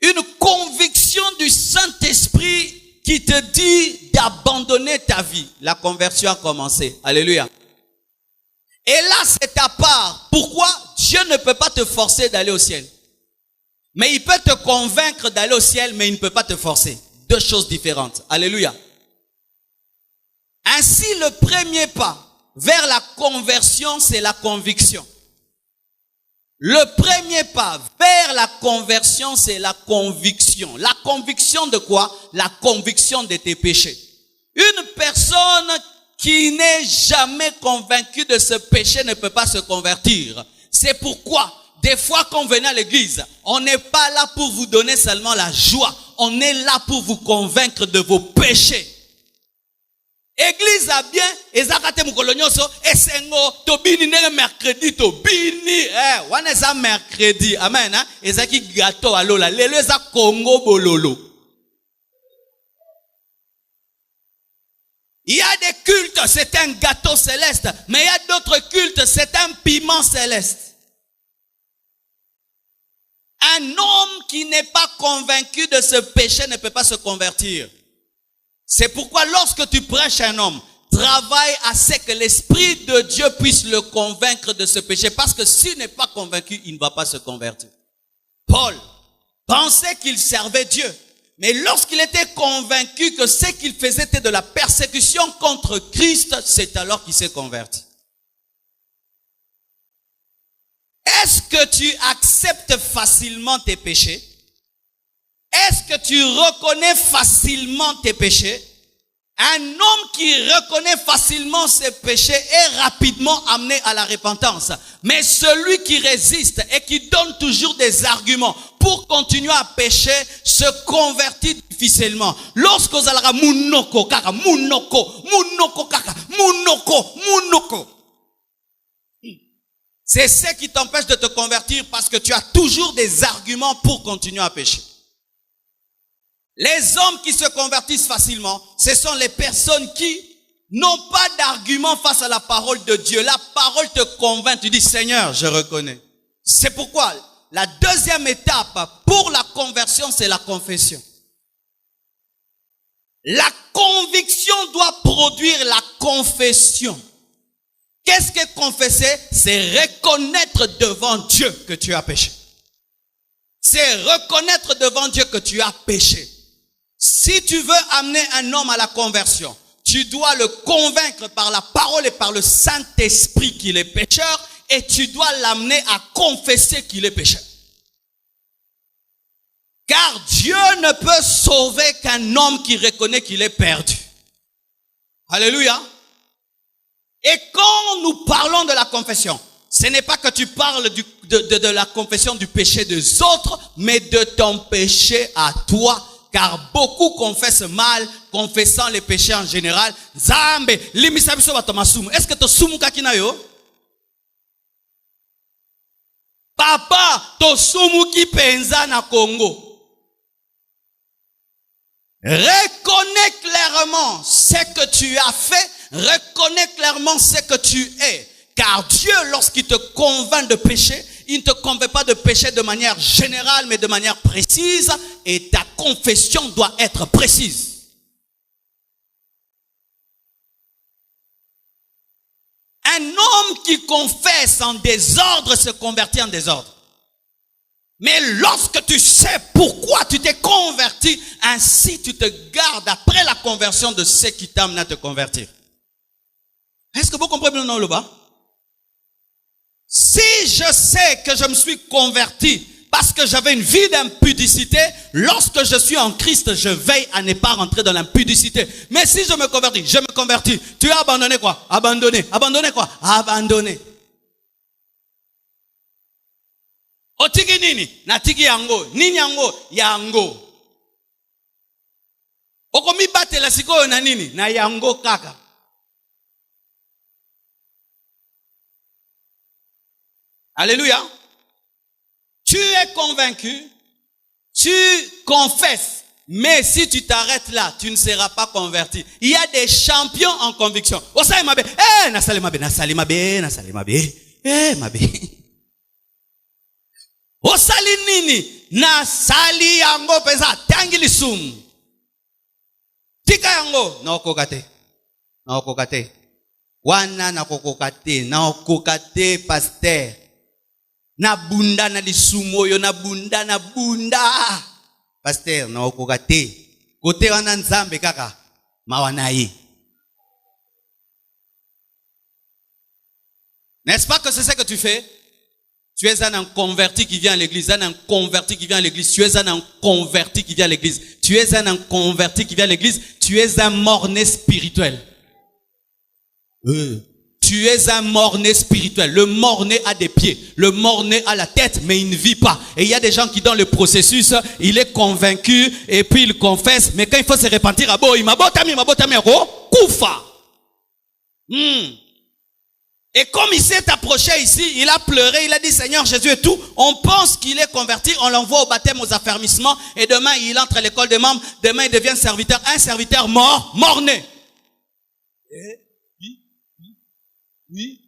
Une conviction du Saint-Esprit qui te dit d'abandonner ta vie. La conversion a commencé. Alléluia. Et là, c'est ta part. Pourquoi? Dieu ne peut pas te forcer d'aller au ciel. Mais il peut te convaincre d'aller au ciel, mais il ne peut pas te forcer. deux choses différentes. Alléluia. Ainsi, le premier pas vers la conversion, c'est la conviction. Le premier pas vers la conversion, c'est la conviction. La conviction de quoi? La conviction de tes péchés. Une personne qui n'est jamais convaincue de ce péché ne peut pas se convertir. C'est pourquoi, des fois quand vous venez à l'église, on n'est pas là pour vous donner seulement la joie. On est là pour vous convaincre de vos péchés. Église a bien, ezakate mukolonyoso, esengo, tobini nere mercredi, tobini, wana eza mercredi, amen, ezaki gâteau alola, lelo eza Congo bololo. Il y a des cultes, c'est un gâteau céleste, mais il y a d'autres cultes, c'est un piment céleste. Un homme qui n'est pas convaincu de ce péché ne peut pas se convertir. C'est pourquoi lorsque tu prêches un homme, travaille à ce que l'Esprit de Dieu puisse le convaincre de ce péché. Parce que s'il n'est pas convaincu, il ne va pas se convertir. Paul pensait qu'il servait Dieu. Mais lorsqu'il était convaincu que ce qu'il faisait était de la persécution contre Christ, c'est alors qu'il s'est converti. Est-ce que tu acceptes facilement tes péchés? Est-ce que tu reconnais facilement tes péchés? Un homme qui reconnaît facilement ses péchés est rapidement amené à la repentance. Mais celui qui résiste et qui donne toujours des arguments pour continuer à pécher se convertit difficilement. Lorsque vous allez munoko kaka, munoko kaka, munoko. C'est ce qui t'empêche de te convertir parce que tu as toujours des arguments pour continuer à pécher. Les hommes qui se convertissent facilement, ce sont les personnes qui n'ont pas d'argument face à la parole de Dieu. La parole te convainc, tu dis Seigneur, je reconnais. C'est pourquoi la deuxième étape pour la conversion, c'est la confession. La conviction doit produire la confession. Qu'est-ce que confesser? C'est reconnaître devant Dieu que tu as péché. C'est reconnaître devant Dieu que tu as péché. Si tu veux amener un homme à la conversion, tu dois le convaincre par la parole et par le Saint-Esprit qu'il est pécheur et tu dois l'amener à confesser qu'il est pécheur. Car Dieu ne peut sauver qu'un homme qui reconnaît qu'il est perdu. Alléluia. Et quand nous parlons de la confession, ce n'est pas que tu parles de la confession du péché des autres, mais de ton péché à toi. Car beaucoup confessent mal, confessant les péchés en général. Zambe, limisabiso batomasumu. Est-ce que to sumu kakina yo? Papa, to sumu ki penza na Congo. Reconnais clairement ce que tu as fait. Reconnais clairement ce que tu es. Car Dieu, lorsqu'il te convainc de péché, il ne te convainc pas de péché de manière générale, mais de manière précise. Et ta confession doit être précise. Un homme qui confesse en désordre se convertit en désordre. Mais lorsque tu sais pourquoi tu t'es converti, ainsi tu te gardes après la conversion de ce qui t'amène à te convertir. Est-ce que vous comprenez non, le bas? Si je sais que je me suis converti parce que j'avais une vie d'impudicité, lorsque je suis en Christ, je veille à ne pas rentrer dans l'impudicité. Mais si je me convertis. Tu as abandonné quoi? Abandonné quoi? Abandonné. Otiki nini? Natiki yango. Nini yango? Yango. Okomi bate la siko na nini? Na yango kaka. Alléluia. Tu es convaincu, tu confesses, mais si tu t'arrêtes là, tu ne seras pas converti. Il y a des champions en conviction. Osali mabe, nasali mabe. Osali nini? Nasali yango pesa tangi lisumu. Tika yango na okokate. Wana na okokate pasteur. Na bunda na lisumu yo na bunda pasteur na okokate Côté wana nzambe kaka mawanayi. N'est-ce pas que c'est ça que tu fais? Tu es un inconverti qui vient à l'église, un inconverti qui vient à l'église, tu es un inconverti qui vient à l'église, tu es un inconverti qui vient à l'église, tu es un mort-né spirituel. Tu es un mort-né spirituel. Le mort-né a des pieds, le mort-né a la tête, mais il ne vit pas. Et il y a des gens qui dans le processus, il est convaincu et puis il confesse, mais quand il faut se repentir, koufa. Et comme il s'est approché ici, il a pleuré, il a dit Seigneur Jésus et tout. On pense qu'il est converti, on l'envoie au baptême, aux affermissements. Et demain, il entre à l'école des membres. Demain, il devient serviteur. Un serviteur mort, mort-né. Oui.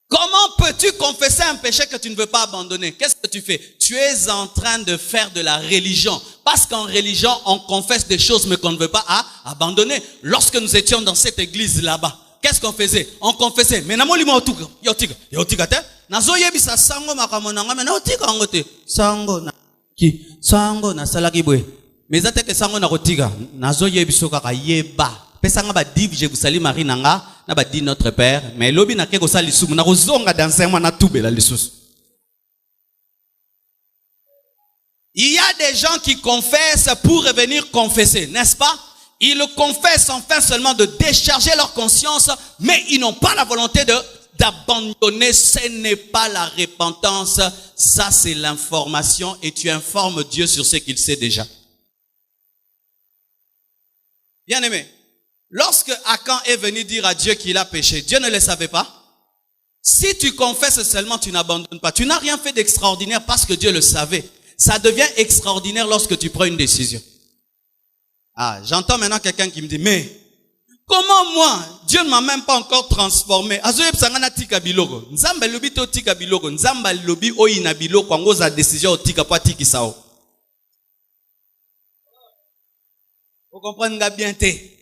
Comment peux-tu confesser un péché que tu ne veux pas abandonner? Qu'est-ce que tu fais? Tu es en train de faire de la religion. Parce qu'en religion, on confesse des choses mais qu'on ne veut pas abandonner. Lorsque nous étions dans cette église là-bas, qu'est-ce qu'on faisait? On confessait. Mais namo limo otuka, yotika te. Nazo yebisa sango makamonanga, mais naotika angote. Sango na ki, sango na salaki boy. Mais zate ke sango na rotika, nazo yebiso kaka yeba. Pesanga ba div je vous salue Marie nanga na ba dit notre père mais lobi na keko sali sumu na kozonga dans un mois na tubela lisusu. Il y a des gens qui confessent pour revenir confesser, n'est-ce pas? Ils confessent enfin seulement de décharger leur conscience, mais ils n'ont pas la volonté d'abandonner. Ce n'est pas la repentance, ça c'est l'information et tu informes Dieu sur ce qu'il sait déjà. Bien aimé. Lorsque Akan est venu dire à Dieu qu'il a péché, Dieu ne le savait pas. Si tu confesses seulement, tu n'abandonnes pas. Tu n'as rien fait d'extraordinaire parce que Dieu le savait. Ça devient extraordinaire lorsque tu prends une décision. Ah, j'entends maintenant quelqu'un qui me dit, mais comment moi, Dieu ne m'a même pas encore transformé. Azoyeb sangana tika biloko. Nzamba lobi to tika biloko. Nzamba lobi oyina biloko. Angoza décision tika pa tiki sao. Vous comprenez bien te?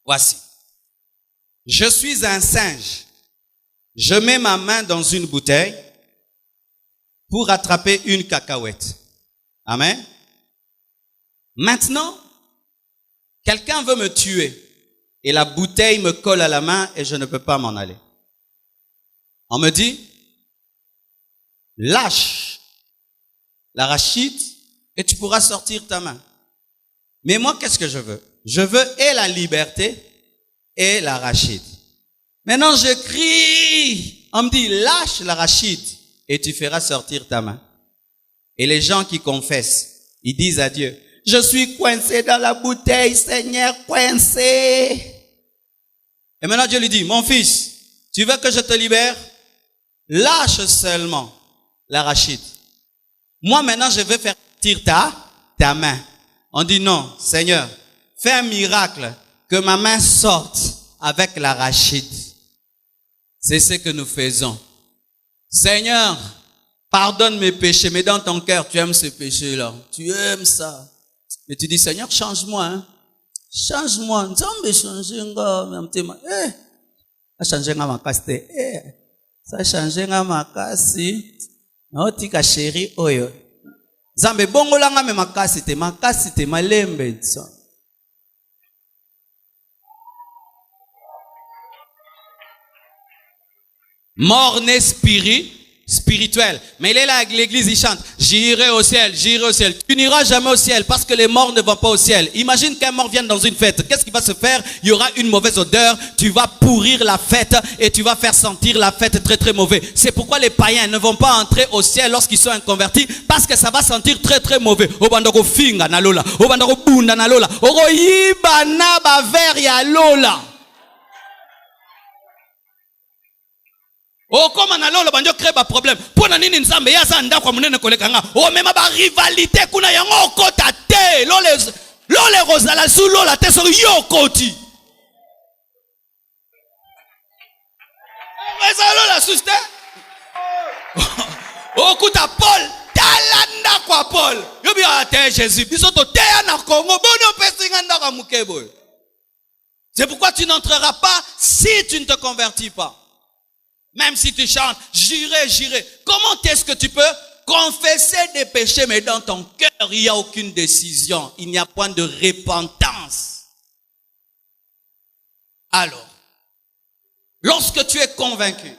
Voici. Je suis un singe. Je mets ma main dans une bouteille pour attraper une cacahuète. Amen. Maintenant, quelqu'un veut me tuer et la bouteille me colle à la main et je ne peux pas m'en aller. On me dit, lâche l'arachide et tu pourras sortir ta main. Mais moi, qu'est-ce que je veux? Je veux et la liberté et l'arachide. Maintenant, je crie. On me dit, lâche l'arachide et tu feras sortir ta main. Et les gens qui confessent, ils disent à Dieu, je suis coincé dans la bouteille, Seigneur, coincé. Et maintenant, Dieu lui dit, mon fils, tu veux que je te libère? Lâche seulement l'arachide. Moi, maintenant, je vais faire sortir ta main. On dit non, Seigneur, fais un miracle, que ma main sorte avec l'arachide. C'est ce que nous faisons. Seigneur, pardonne mes péchés, mais dans ton cœur, tu aimes ces péchés-là. Tu aimes ça. Mais tu dis, Seigneur, change-moi, hein. Change-moi. Nzambe changer nga mtema. Ça changer nga makasi. Ça changer nga makasi. Na otika chéri oyo. Nzambe bongola nga me makasi te malembe ça. Mort-né spirituel. Mais il est là avec l'église, il chante. J'irai au ciel, j'irai au ciel. Tu n'iras jamais au ciel parce que les morts ne vont pas au ciel. Imagine qu'un mort vienne dans une fête. Qu'est-ce qui va se faire? Il y aura une mauvaise odeur. Tu vas pourrir la fête et tu vas faire sentir la fête très très mauvais. C'est pourquoi les païens ne vont pas entrer au ciel lorsqu'ils sont inconvertis parce que ça va sentir très très mauvais. Obandoko finga na lola, obandoko bunda na lola, oro yiba na ba ver ya lola. Oh, comme on a l'eau, le bandio crée un problème. Pour na nini nzambe ya zanda kwa munene koleka nga. Oh, même ba rivalité kuna yango kota te. Lole rozala sous lola te so yo koti. Rozala la suste. Oh, kuta Paul, talanda kwa Paul. Yo bi ate Jésus. Bisoto te na Congo, bono pesinga ndaka mukebo. C'est pourquoi tu n'entreras pas si tu ne te convertis pas. Même si tu chantes, j'irai. Comment est-ce que tu peux confesser des péchés, mais dans ton cœur, il n'y a aucune décision. Il n'y a point de repentance. Alors, lorsque tu es convaincu,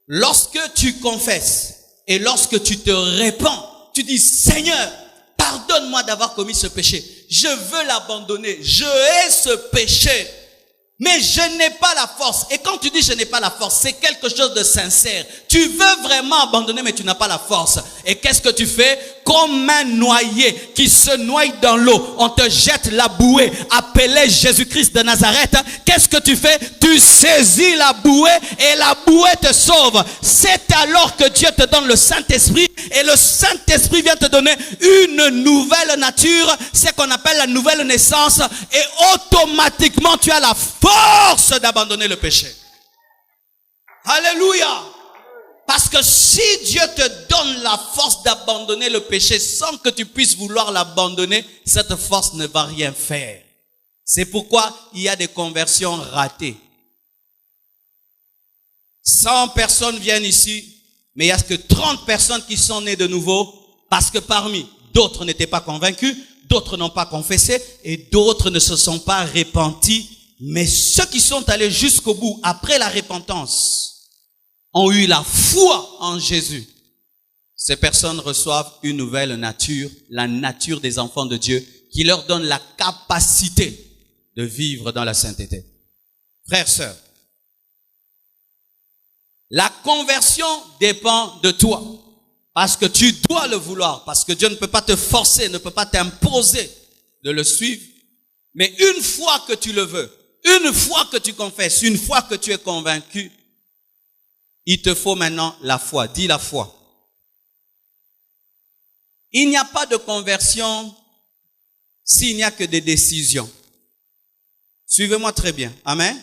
lorsque tu confesses et lorsque tu te répands, tu dis, Seigneur, pardonne-moi d'avoir commis ce péché. Je veux l'abandonner. Je hais ce péché. Mais je n'ai pas la force. Et quand tu dis je n'ai pas la force, c'est quelque chose de sincère. Tu veux vraiment abandonner, mais tu n'as pas la force. Et qu'est-ce que tu fais? Comme un noyé qui se noie dans l'eau, on te jette la bouée, appelée Jésus-Christ de Nazareth. Qu'est-ce que tu fais? Tu saisis la bouée et la bouée te sauve. C'est alors que Dieu te donne le Saint-Esprit et le Saint-Esprit vient te donner une nouvelle nature, c'est qu'on appelle la nouvelle naissance, et automatiquement tu as la force d'abandonner le péché. Alléluia! Parce que si Dieu te donne la force d'abandonner le péché sans que tu puisses vouloir l'abandonner, cette force ne va rien faire. C'est pourquoi il y a des conversions ratées. 100 personnes viennent ici, mais il n'y a que 30 personnes qui sont nées de nouveau, parce que parmi d'autres n'étaient pas convaincus, d'autres n'ont pas confessé, et d'autres ne se sont pas repentis. Mais ceux qui sont allés jusqu'au bout, après la repentance, ont eu la foi en Jésus. Ces personnes reçoivent une nouvelle nature, la nature des enfants de Dieu, qui leur donne la capacité de vivre dans la sainteté. Frères, sœurs, la conversion dépend de toi, parce que tu dois le vouloir, parce que Dieu ne peut pas te forcer, ne peut pas t'imposer de le suivre. Mais une fois que tu le veux, une fois que tu confesses, une fois que tu es convaincu, il te faut maintenant la foi. Dis la foi. Il n'y a pas de conversion s'il n'y a que des décisions. Suivez-moi très bien. Amen.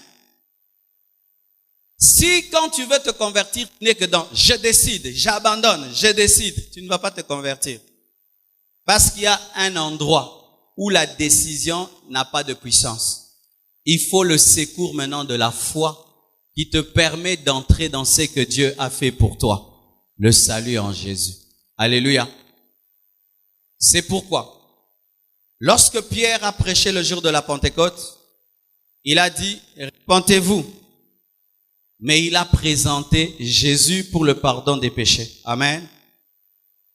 Si quand tu veux te convertir, tu n'es que dans « je décide, j'abandonne, je décide », tu ne vas pas te convertir. Parce qu'il y a un endroit où la décision n'a pas de puissance. Il faut le secours maintenant de la foi qui te permet d'entrer dans ce que Dieu a fait pour toi. Le salut en Jésus. Alléluia. C'est pourquoi, lorsque Pierre a prêché le jour de la Pentecôte, il a dit, repentez-vous. Mais il a présenté Jésus pour le pardon des péchés. Amen.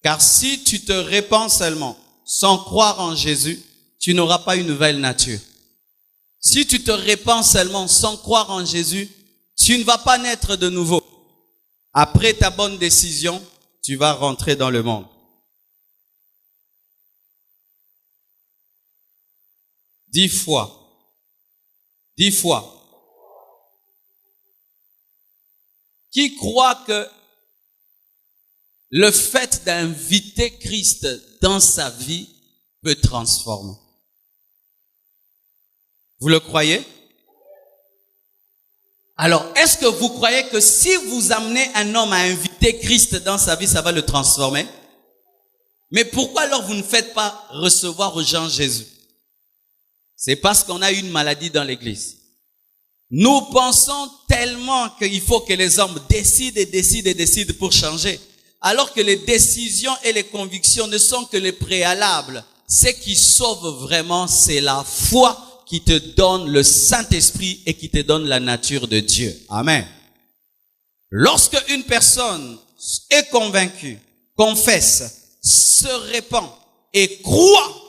Car si tu te répands seulement, sans croire en Jésus, tu n'auras pas une nouvelle nature. Si tu te répands seulement sans croire en Jésus, tu ne vas pas naître de nouveau. Après ta bonne décision, tu vas rentrer dans le monde. 10 fois. 10 fois. Qui croit que le fait d'inviter Christ dans sa vie peut transformer? Vous le croyez? Alors, est-ce que vous croyez que si vous amenez un homme à inviter Christ dans sa vie, ça va le transformer? Mais pourquoi alors vous ne faites pas recevoir aux gens Jésus? C'est parce qu'on a une maladie dans l'église. Nous pensons tellement qu'il faut que les hommes décident et décident et décident pour changer. Alors que les décisions et les convictions ne sont que les préalables. Ce qui sauve vraiment, c'est la foi qui te donne le Saint-Esprit et qui te donne la nature de Dieu. Amen. Lorsque une personne est convaincue, confesse, se répand et croit,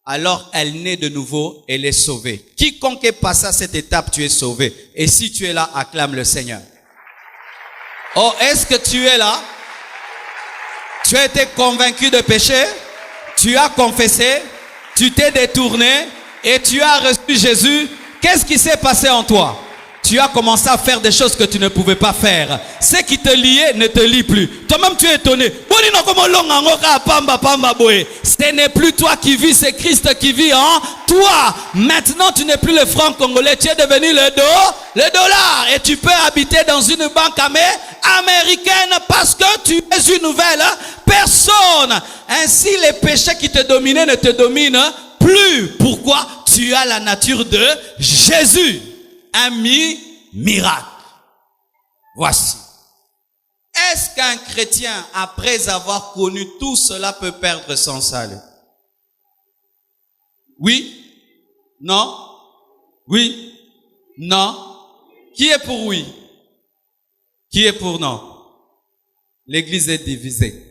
alors elle naît de nouveau, elle est sauvée. Quiconque est passé à cette étape, tu es sauvé. Et si tu es là, acclame le Seigneur. Oh, est-ce que tu es là? Tu as été convaincu de péché, tu as confessé, tu t'es détourné et tu as reçu Jésus. Qu'est-ce qui s'est passé en toi? Tu as commencé à faire des choses que tu ne pouvais pas faire. Ce qui te liait ne te lie plus. Toi-même tu es étonné. Ce n'est plus toi qui vis, c'est Christ qui vit en toi. Maintenant tu n'es plus le franc congolais, tu es devenu le dollar. Et tu peux habiter dans une banque américaine parce que tu es une nouvelle personne. Ainsi les péchés qui te dominaient ne te dominent plus. Pourquoi? Tu as la nature de Jésus. Un miracle. Voici. Est-ce qu'un chrétien, après avoir connu tout cela, peut perdre son salut? Oui? Non? Oui? Non? Qui est pour oui? Qui est pour non? L'église est divisée.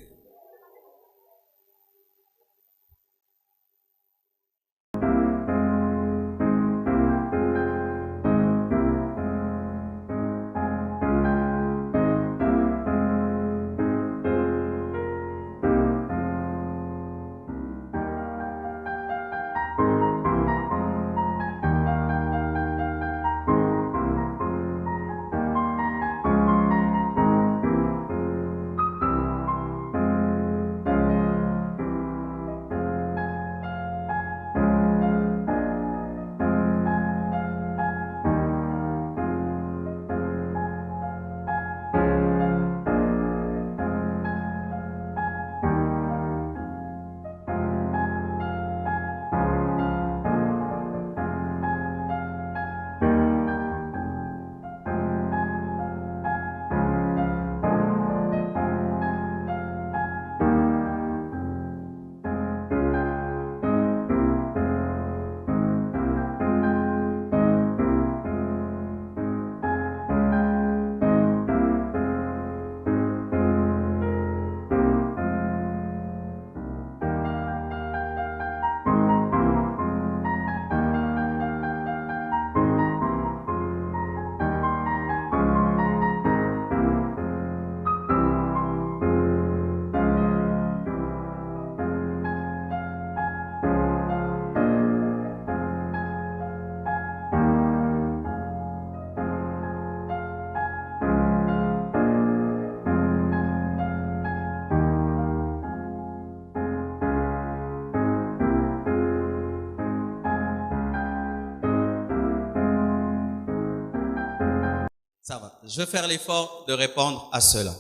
Ça va. Je vais faire l'effort de répondre à cela.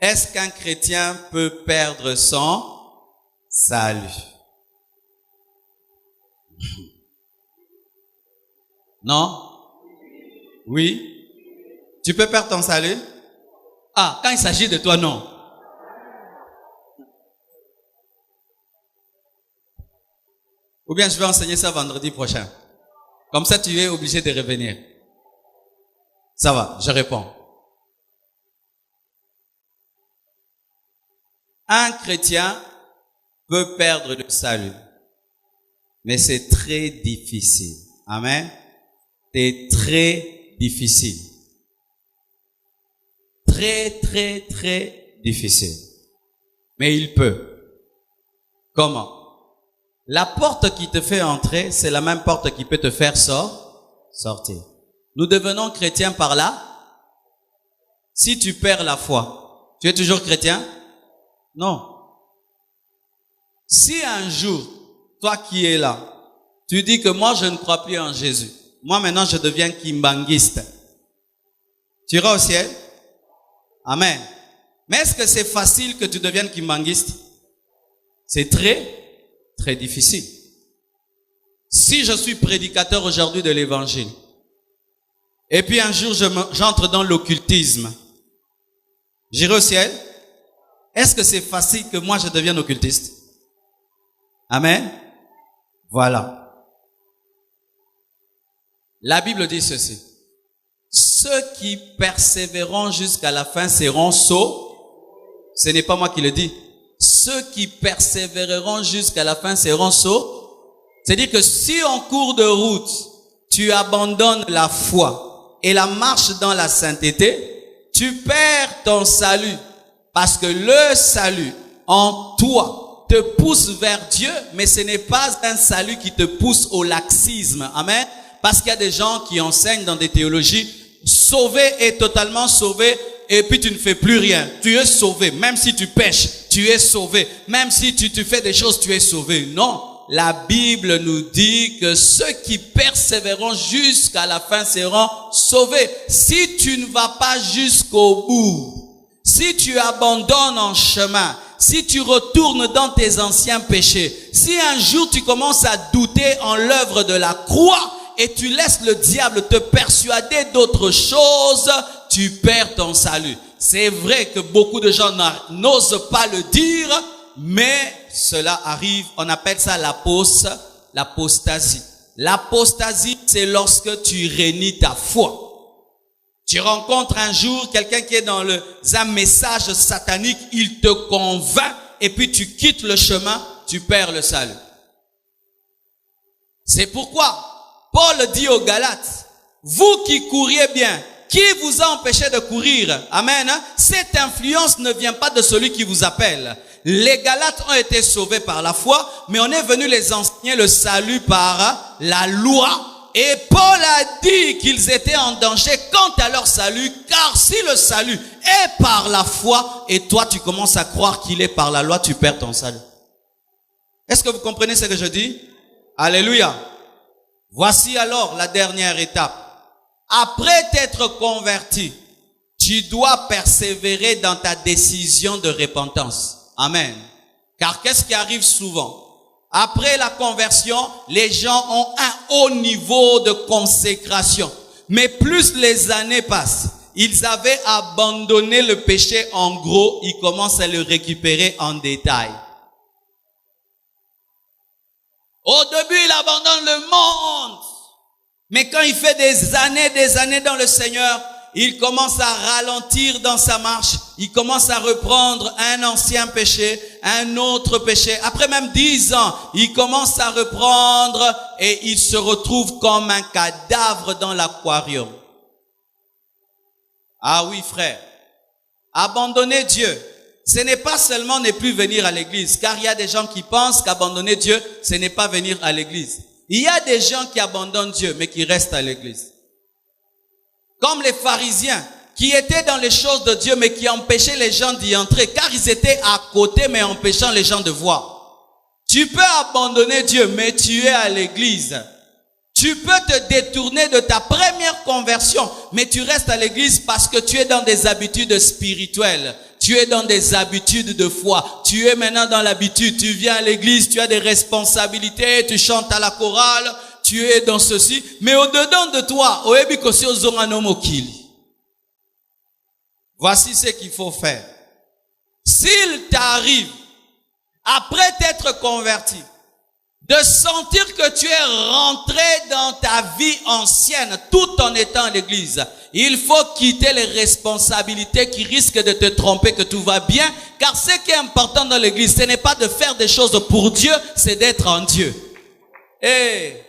Est-ce qu'un chrétien peut perdre son salut? Non? Oui? Tu peux perdre ton salut? Ah, quand il s'agit de toi, non. Ou bien je vais enseigner ça vendredi prochain. Comme ça, tu es obligé de revenir. Ça va, je réponds. Un chrétien peut perdre le salut, mais c'est très difficile. Amen. C'est très difficile. Très, très, très difficile. Mais il peut. Comment? La porte qui te fait entrer, c'est la même porte qui peut te faire sortir. Nous devenons chrétiens par là. Si tu perds la foi, tu es toujours chrétien? Non. Si un jour, toi qui es là, tu dis que moi je ne crois plus en Jésus, moi maintenant je deviens kimbanguiste, tu iras au ciel? Amen. Mais est-ce que c'est facile que tu deviennes kimbanguiste? C'est très, très difficile. Si je suis prédicateur aujourd'hui de l'évangile, et puis un jour j'entre dans l'occultisme, j'irai au ciel? Est-ce que c'est facile que moi je devienne occultiste? Amen. Voilà. La Bible dit ceci. Ceux qui persévéreront jusqu'à la fin seront sauvés. Ce n'est pas moi qui le dis. Ceux qui persévéreront jusqu'à la fin seront sauvés. C'est-à-dire que si en cours de route, tu abandonnes la foi et la marche dans la sainteté, tu perds ton salut. Parce que le salut en toi te pousse vers Dieu, mais ce n'est pas un salut qui te pousse au laxisme. Amen. Parce qu'il y a des gens qui enseignent dans des théologies, sauvé et totalement sauvé, et puis tu ne fais plus rien. Tu es sauvé. Même si tu pêches, tu es sauvé. Même si tu fais des choses, tu es sauvé. Non. La Bible nous dit que ceux qui persévéreront jusqu'à la fin seront sauvés. Si tu ne vas pas jusqu'au bout, si tu abandonnes en chemin, si tu retournes dans tes anciens péchés, si un jour tu commences à douter en l'œuvre de la croix et tu laisses le diable te persuader d'autre chose, tu perds ton salut. C'est vrai que beaucoup de gens n'osent pas le dire, mais cela arrive. On appelle ça l'apostasie. L'apostasie, c'est lorsque tu renies ta foi. Tu rencontres un jour quelqu'un qui est dans un message satanique, il te convainc et puis tu quittes le chemin, tu perds le salut. C'est pourquoi Paul dit aux Galates, vous qui couriez bien, qui vous a empêché de courir? Amen. Cette influence ne vient pas de celui qui vous appelle. Les Galates ont été sauvés par la foi, mais on est venu les enseigner le salut par la loi. Et Paul a dit qu'ils étaient en danger quant à leur salut, car si le salut est par la foi, et toi tu commences à croire qu'il est par la loi, tu perds ton salut. Est-ce que vous comprenez ce que je dis? Alléluia. Voici alors la dernière étape. Après t'être converti, tu dois persévérer dans ta décision de repentance. Amen. Car qu'est-ce qui arrive souvent? Après la conversion, les gens ont un haut niveau de consécration. Mais plus les années passent, ils avaient abandonné le péché en gros, ils commencent à le récupérer en détail. Au début, il abandonne le monde. Mais quand il fait des années dans le Seigneur, il commence à ralentir dans sa marche. Il commence à reprendre un ancien péché, un autre péché. Après même 10 ans, il commence à reprendre et il se retrouve comme un cadavre dans l'aquarium. Ah oui, frère. Abandonner Dieu, ce n'est pas seulement ne plus venir à l'église. Car il y a des gens qui pensent qu'abandonner Dieu, ce n'est pas venir à l'église. Il y a des gens qui abandonnent Dieu, mais qui restent à l'église. Comme les pharisiens, qui étaient dans les choses de Dieu, mais qui empêchaient les gens d'y entrer, car ils étaient à côté, mais empêchant les gens de voir. Tu peux abandonner Dieu, mais tu es à l'église. Tu peux te détourner de ta première conversion, mais tu restes à l'église parce que tu es dans des habitudes spirituelles. Tu es dans des habitudes de foi. Tu es maintenant dans l'habitude. Tu viens à l'église, tu as des responsabilités, tu chantes à la chorale, tu es dans ceci. Mais au-dedans de toi, voici ce qu'il faut faire. S'il t'arrive, après t'être converti, de sentir que tu es rentré dans ta vie ancienne tout en étant à l'église, il faut quitter les responsabilités qui risquent de te tromper que tout va bien, car ce qui est important dans l'église, ce n'est pas de faire des choses pour Dieu, c'est d'être en Dieu. Et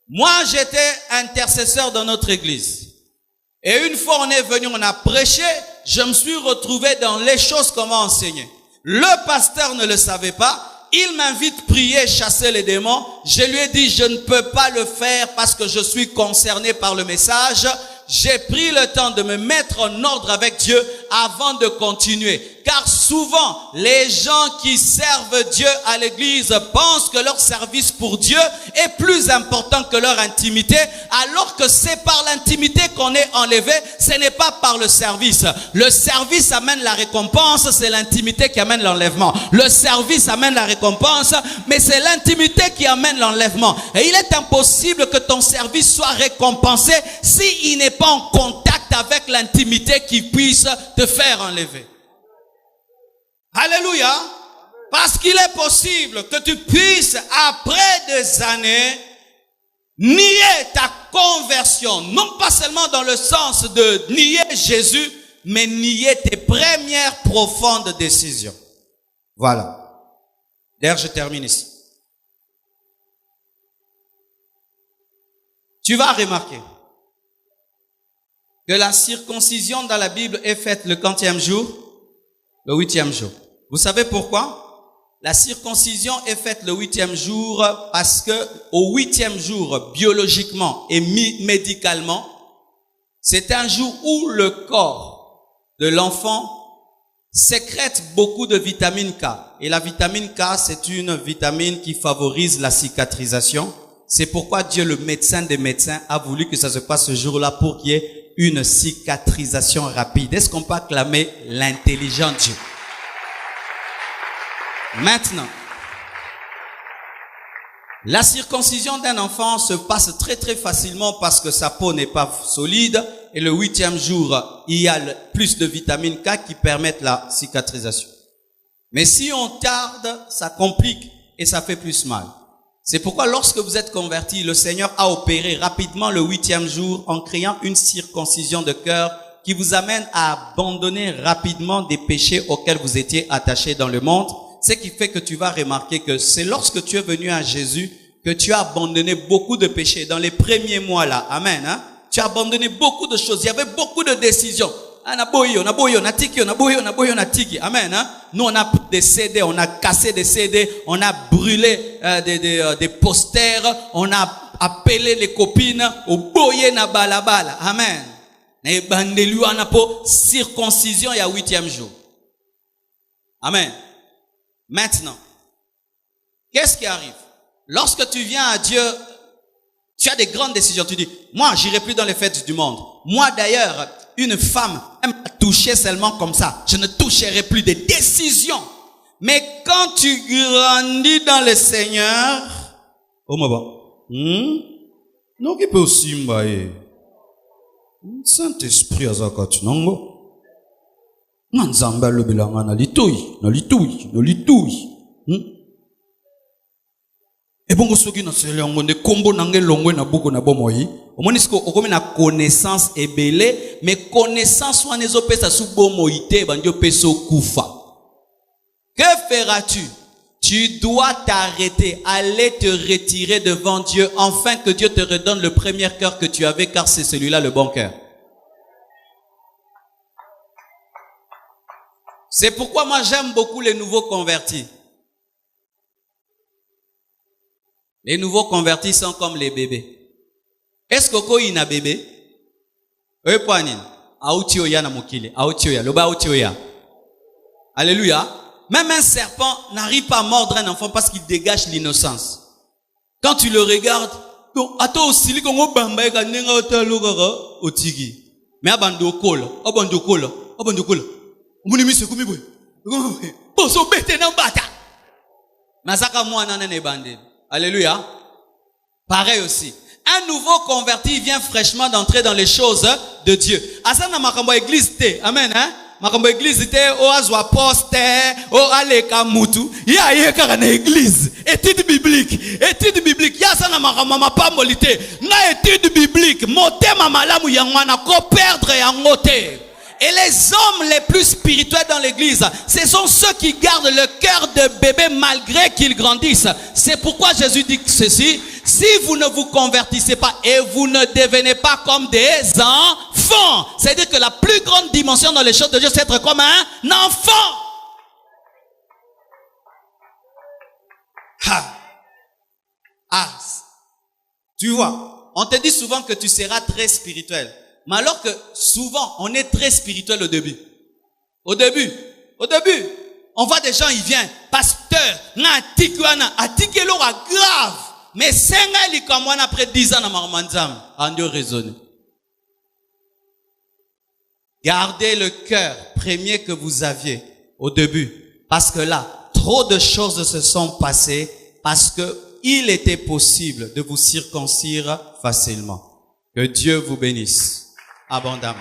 moi, j'étais intercesseur dans notre église. Et une fois on est venu, on a prêché, je me suis retrouvé dans les choses qu'on m'a enseigné. Le pasteur ne le savait pas. Il m'invite à prier, chasser les démons. Je lui ai dit, je ne peux pas le faire parce que je suis concerné par le message. J'ai pris le temps de me mettre en ordre avec Dieu avant de continuer. Car souvent, les gens qui servent Dieu à l'église pensent que leur service pour Dieu est plus important que leur intimité, alors que c'est par l'intimité qu'on est enlevé, ce n'est pas par le service. Le service amène la récompense, c'est l'intimité qui amène l'enlèvement. Le service amène la récompense, mais c'est l'intimité qui amène l'enlèvement. Et il est impossible que ton service soit récompensé s'il n'est pas en contact avec l'intimité qui puisse te faire enlever. Alléluia. Parce qu'il est possible que tu puisses, après des années, nier ta conversion. Non pas seulement dans le sens de nier Jésus, mais nier tes premières profondes décisions. Voilà. D'ailleurs, je termine ici. Tu vas remarquer que la circoncision dans la Bible est faite le quantième jour? Le 8e jour. Vous savez pourquoi? La circoncision est faite le 8e jour parce que au 8e jour, biologiquement et médicalement, c'est un jour où le corps de l'enfant sécrète beaucoup de vitamine K. Et la vitamine K, c'est une vitamine qui favorise la cicatrisation. C'est pourquoi Dieu, le médecin des médecins, a voulu que ça se passe ce jour-là pour qu'il y ait une cicatrisation rapide. Est-ce qu'on peut acclamer l'intelligent Dieu? Maintenant, la circoncision d'un enfant se passe très très facilement parce que sa peau n'est pas solide et le 8e jour, il y a plus de vitamine K qui permettent la cicatrisation. Mais si on tarde, ça complique et ça fait plus mal. C'est pourquoi lorsque vous êtes converti, le Seigneur a opéré rapidement le 8e jour en créant une circoncision de cœur qui vous amène à abandonner rapidement des péchés auxquels vous étiez attachés dans le monde. Ce qui fait que tu vas remarquer que c'est lorsque tu es venu à Jésus que tu as abandonné beaucoup de péchés. Dans les premiers mois là, amen, hein? Tu as abandonné beaucoup de choses. Il y avait beaucoup de décisions. Amen, hein? Nous, on a pris des CD, on a cassé des CD, on a brûlé des posters, on a appelé les copines au boye na balabala. Amen. Et bandelu on a pour circoncision il y a 8e jour. Amen. Maintenant, qu'est-ce qui arrive? Lorsque tu viens à Dieu, tu as des grandes décisions. Tu dis, moi, j'irai plus dans les fêtes du monde. Moi, d'ailleurs, une femme aime toucher seulement comme ça. Je ne toucherai plus, des décisions. Mais quand tu grandis dans le Seigneur, oh ma non qui peut aussi m'bailler. Saint-Esprit azakati nango. Nzamba le bilanga na litui. Et bon, soki na sele ngonde kombo nange longwe na buko na bomoyi. Omonisko okomi na connaissance ebele, mais connaissance wana ezopesa su bomoyi te bandio peso kufa. Que feras-tu? Tu dois t'arrêter, aller te retirer devant Dieu, afin que Dieu te redonne le premier cœur que tu avais, car c'est celui-là le bon cœur. C'est pourquoi moi j'aime beaucoup les nouveaux convertis. Les nouveaux convertis sont comme les bébés. Est-ce que il y a un bébé? Oui, poanine. Autioya na mokile. Autioya. Loba autioya. Alléluia. Même un serpent n'arrive pas à mordre un enfant parce qu'il dégage l'innocence. Quand tu le regardes, ato osili kongo bamba eka nenga otalogara otigi. Mais abando kola. Muni mise kumi boy. Boso bete na bata. Nazaka mwana nene bande. Alléluia. Pareil aussi. Un nouveau converti vient fraîchement d'entrer dans les choses de Dieu. Asana makambo église te. Amen, hein? Makambo église te, o azwa poste, o aleka mutu. Ya yeka na église. Étude biblique. Ya asana makambo mapambolite. Na étude biblique. Motema malamu yangwana ko perdre yangote. Et les hommes les plus spirituels dans l'église, ce sont ceux qui gardent le cœur de bébé malgré qu'ils grandissent. C'est pourquoi Jésus dit ceci: si vous ne vous convertissez pas et vous ne devenez pas comme des enfants, c'est-à-dire que la plus grande dimension dans les choses de Dieu, c'est être comme un enfant. Tu vois, on te dit souvent que tu seras très spirituel. Mais alors que souvent, on est très spirituel au début. Au début, on voit des gens, ils viennent, pasteur, atikelo grave. Mais 5 ans, comme moi, après 10 ans, on doit raisonner. Gardez le cœur premier que vous aviez au début. Parce que là, trop de choses se sont passées parce que il était possible de vous circoncire facilement. Que Dieu vous bénisse abondamment.